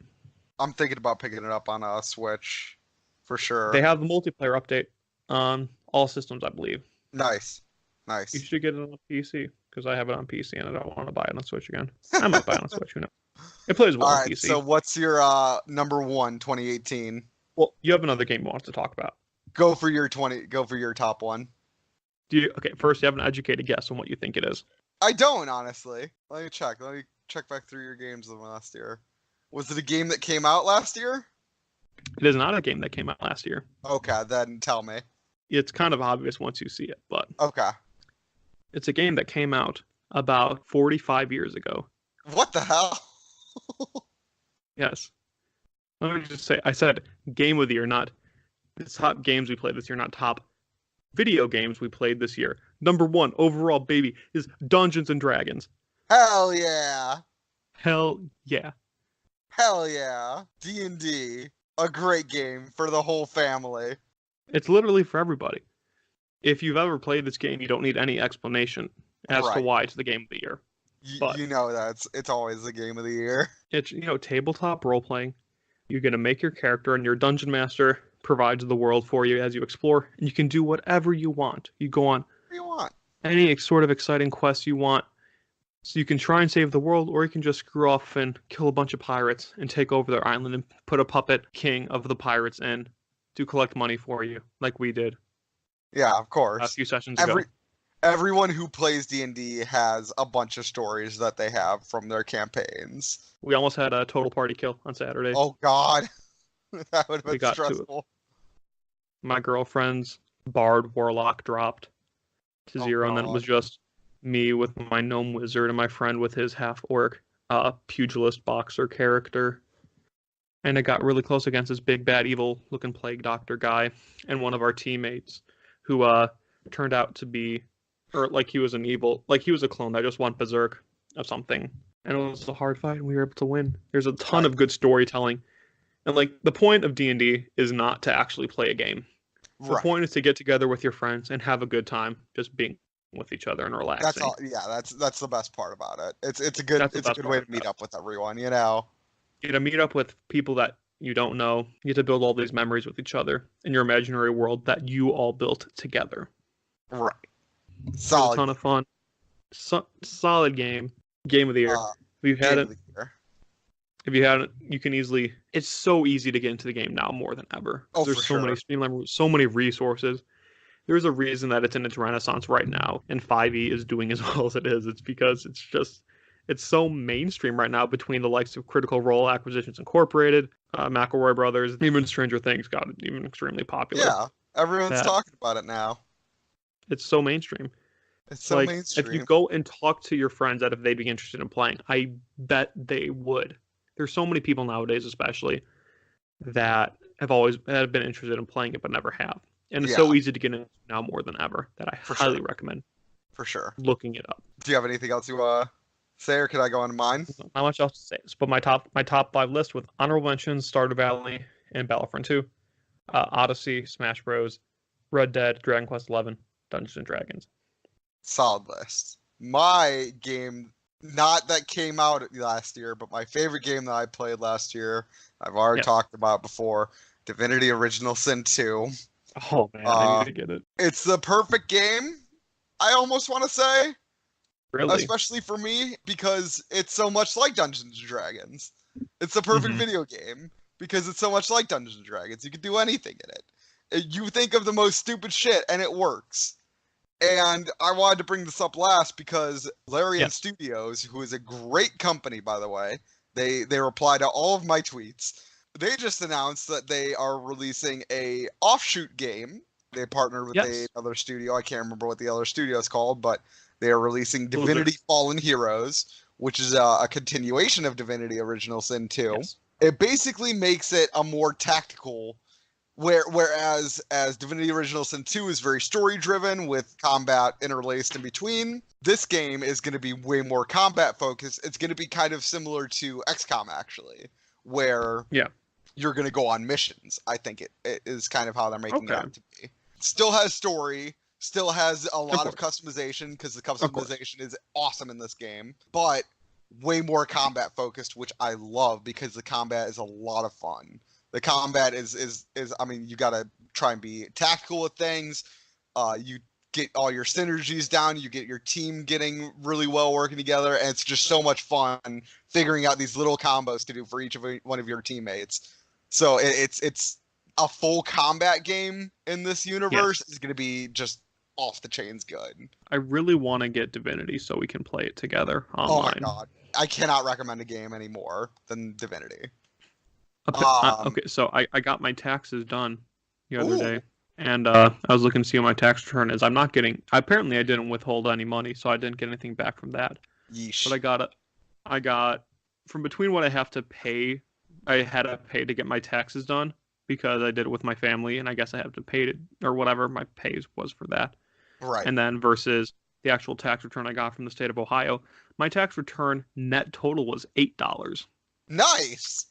I'm thinking about picking it up on a Switch, for sure. They have the multiplayer update on all systems, I believe. Nice. You should get it on PC, because I have it on PC and I don't want to buy it on Switch again. I might buy it on Switch, who knows? It plays well on PC. So what's your number one 2018? Well, you have another game you want to talk about. Go for your top one. First you have an educated guess on what you think it is. I don't, honestly. Let me check back through your games of last year. Was it a game that came out last year? It is not a game that came out last year. Okay, then tell me. It's kind of obvious once you see it, but okay. It's a game that came out about 45 years ago. What the hell? Yes. Let me just say, I said game of the year, not the top games we played this year, not top video games we played this year. Number one overall, baby, is Dungeons and Dragons. Hell yeah. Hell yeah. Hell yeah. D&D. A great game for the whole family. It's literally for everybody. If you've ever played this game, you don't need any explanation as to why it's the game of the year. You know it's always the game of the year. It's, tabletop role-playing. You're going to make your character, and your dungeon master provides the world for you as you explore, and you can do whatever you want. You go on any sort of exciting quests you want. So you can try and save the world, or you can just screw off and kill a bunch of pirates and take over their island and put a puppet king of the pirates in to collect money for you, like we did. Yeah, of course. A few sessions ago. Everyone who plays D&D has a bunch of stories that they have from their campaigns. We almost had a total party kill on Saturday. Oh, God. That would have been stressful. My girlfriend's Bard Warlock dropped to 0, and then it was just me with my gnome wizard and my friend with his half-orc pugilist boxer character. And it got really close against this big, bad, evil-looking plague doctor guy and one of our teammates who turned out to be, or like he was he was a clone that just went berserk of something. And it was a hard fight, and we were able to win. There's a ton of good storytelling. And like the point of D&D is not to actually play a game. The point is to get together with your friends and have a good time, just being with each other and relaxing. That's all. Yeah, that's the best part about it. It's a good way to meet up with everyone. You know, you get to meet up with people that you don't know. You get to build all these memories with each other in your imaginary world that you all built together. Right. Solid. A ton of fun. Solid game. Game of the year. If you hadn't, you can easily. It's so easy to get into the game now more than ever. There's many streamlined, so many resources. There's a reason that it's in its renaissance right now, and 5e is doing as well as it is. It's because it's so mainstream right now between the likes of Critical Role, Acquisitions Incorporated, McElroy Brothers, even Stranger Things got even extremely popular. Yeah, everyone's talking about it now. It's so mainstream. It's so mainstream. If you go and talk to your friends that if they'd be interested in playing, I bet they would. There's so many people nowadays, especially, that have been interested in playing it but never have. And it's so easy to get in now more than ever that I highly recommend. For sure. Looking it up. Do you have anything else you say, or could I go on mine? Not much else to say. But my top 5 list with honorable mentions: Stardew Valley and Battlefront 2, Odyssey, Smash Bros, Red Dead, Dragon Quest XI, Dungeons and Dragons. Solid list. My game, not that came out last year, but my favorite game that I played last year, I've already talked about before, Divinity Original Sin 2. Oh man, I need to get it. It's the perfect game, I almost want to say. Really? Especially for me, because it's so much like Dungeons & Dragons. It's the perfect video game, because it's so much like Dungeons & Dragons. You can do anything in it. You think of the most stupid shit, and it works. And I wanted to bring this up last because Larian Studios, who is a great company, by the way, they reply to all of my tweets. They just announced that they are releasing a offshoot game. They partnered with another studio. I can't remember what the other studio is called, but they are releasing Divinity Fallen Heroes, which is a continuation of Divinity Original Sin 2. Yes. It basically makes it a more tactical, whereas Divinity Original Sin 2 is very story-driven with combat interlaced in between, this game is going to be way more combat-focused. It's going to be kind of similar to XCOM, actually, where you're going to go on missions. I think it is kind of how they're making it out to be. Still has story, still has a lot of customization, because the customization is awesome in this game, but way more combat focused, which I love because the combat is a lot of fun. The combat is I mean, you got to try and be tactical with things. You get all your synergies down, you get your team getting really well working together, and it's just so much fun figuring out these little combos to do for each of one of your teammates. So it's a full combat game in this universe is going to be just off the chains good. I really want to get Divinity so we can play it together online. Oh my god. I cannot recommend a game any more than Divinity. Okay, so I got my taxes done the other day, and I was looking to see what my tax return is. Apparently I didn't withhold any money, so I didn't get anything back from that. Yeesh. But I got from between what I have to pay, I had to pay to get my taxes done because I did it with my family, and I guess I have to pay it or whatever my pay was for that. Right. And then versus the actual tax return I got from the state of Ohio, my tax return net total was $8. Nice.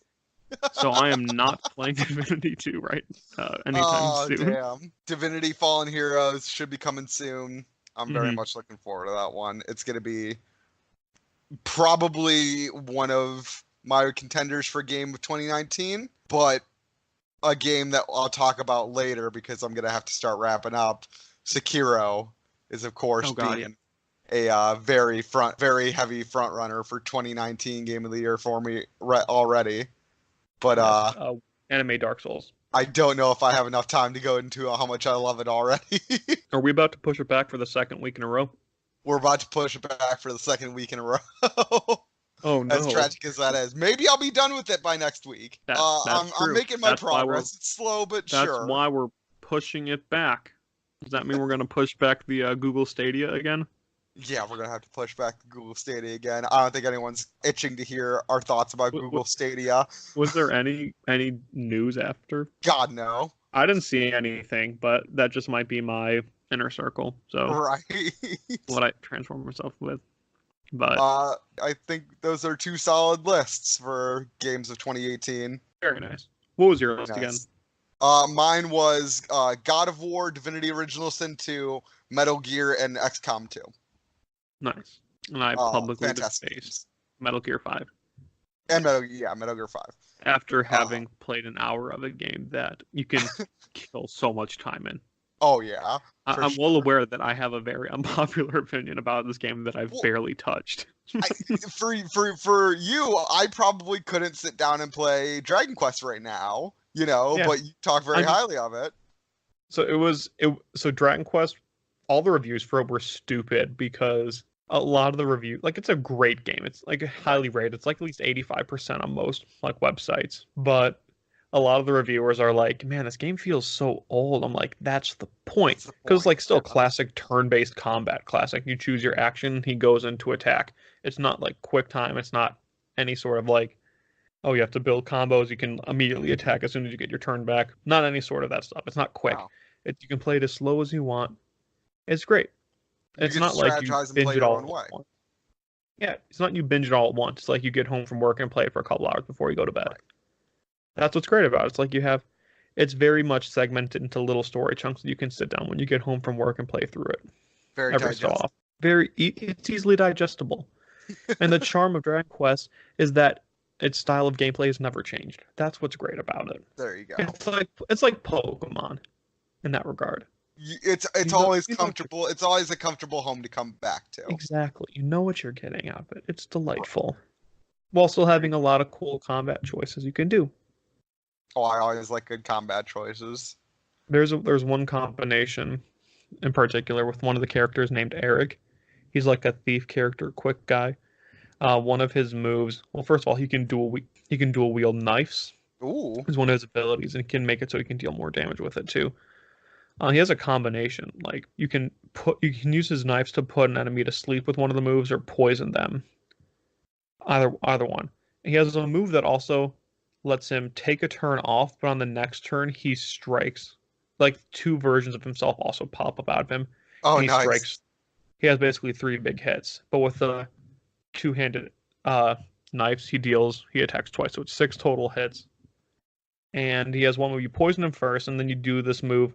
So I am not playing Divinity 2 anytime soon. Damn. Divinity Fallen Heroes should be coming soon. I'm very much looking forward to that one. It's going to be probably one of my contenders for game of 2019, but a game that I'll talk about later because I'm going to have to start wrapping up. Sekiro is, of course, being a very heavy front runner for 2019 Game of the Year for me already. But anime Dark Souls. I don't know if I have enough time to go into how much I love it already. Are we about to push it back for the second week in a row? We're about to push it back for the second week in a row. Oh no! As tragic as that is, maybe I'll be done with it by next week. I'm making my progress. It's slow, but sure. That's why we're pushing it back. Does that mean we're going to push back the Google Stadia again? Yeah, we're going to have to push back the Google Stadia again. I don't think anyone's itching to hear our thoughts about Google Stadia. Was there any news after? God, no. I didn't see anything, but that just might be my inner circle. So right. What I transform myself with. But I think those are two solid lists for games of 2018. Very nice. What was your list again? Mine was God of War, Divinity Original Sin 2, Metal Gear, and XCOM 2. Nice. And I publicly defaced Metal Gear 5. And Metal Gear 5. After having played an hour of a game that you can kill so much time in. Oh, yeah. I'm well aware that I have a very unpopular opinion about this game that I've barely touched. For you, I probably couldn't sit down and play Dragon Quest right now, but you talk very highly of it. So Dragon Quest, all the reviews for it were stupid because a lot of the reviews, it's a great game. It's highly rated. It's at least 85% on most websites, but a lot of the reviewers are like, man, this game feels so old. I'm like, that's the point. Because it's still classic turn-based combat. Classic. You choose your action, he goes into attack. It's not quick time. It's not any sort of you have to build combos. You can immediately attack as soon as you get your turn back. Not any sort of that stuff. It's not quick. Wow. You can play it as slow as you want. It's great. It's not like you binge it all. Yeah, it's not you binge it all at once. It's like you get home from work and play it for a couple hours before you go to bed. Right. That's what's great about it. It's like it's very much segmented into little story chunks that you can sit down when you get home from work and play through it. Very Every so often. It's easily digestible. And the charm of Dragon Quest is that its style of gameplay has never changed. That's what's great about it. There you go. It's like Pokemon in that regard. It's always comfortable. It's always a comfortable home to come back to. Exactly. You know what you're getting out of it. It's delightful. While still having a lot of cool combat choices you can do. Oh, I always like good combat choices. There's one combination in particular with one of the characters named Eric. He's like a thief character, quick guy. One of his moves. Well, first of all, he can dual wield knives. Ooh. Is one of his abilities, and can make it so he can deal more damage with it too. He has a combination. Like you can use his knives to put an enemy to sleep with one of the moves or poison them. Either one. He has a move that also lets him take a turn off, but on the next turn he strikes. Like two versions of himself also pop up out of him. Oh, he nice. Strikes. He has basically 3 big hits, but with the two-handed knives he attacks twice, so it's 6 total hits. And he has one where you poison him first, and then you do this move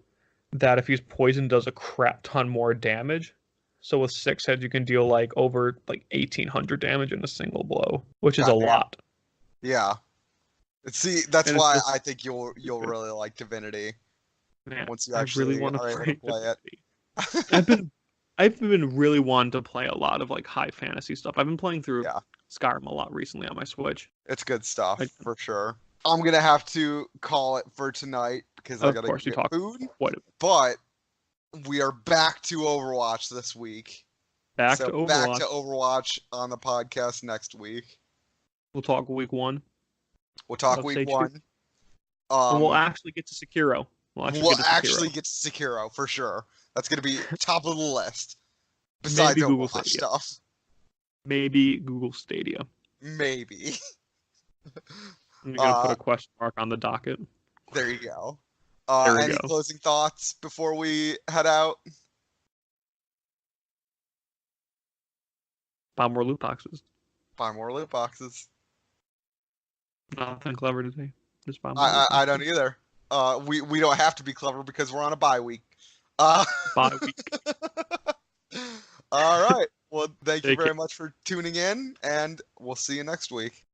that if he's poisoned does a crap ton more damage. So with 6 hits you can deal over 1,800 damage in a single blow, which is a lot. Yeah. See, that's why I think you'll really like Divinity. Man, once you actually want are able to play it. I've been really wanting to play a lot of high fantasy stuff. I've been playing through Skyrim a lot recently on my Switch. It's good stuff for sure. I'm gonna have to call it for tonight because I gotta get food. But we are back to Overwatch this week. Back to Overwatch on the podcast next week. We'll talk week 1. We'll talk week 1. And we'll actually get to Sekiro. We'll actually get to Sekiro for sure. That's gonna be top of the list. Besides maybe Google Overwatch Stadia. stuff. Maybe Google Stadia. Maybe. I'm gonna put a question mark on the docket. There you go. Any closing thoughts before we head out? Buy more loot boxes. Buy more loot boxes. Nothing clever today. Just buy more. I don't either. We don't have to be clever because we're on a bye week. Bye week. All right. Well, thank you very much for tuning in, and we'll see you next week.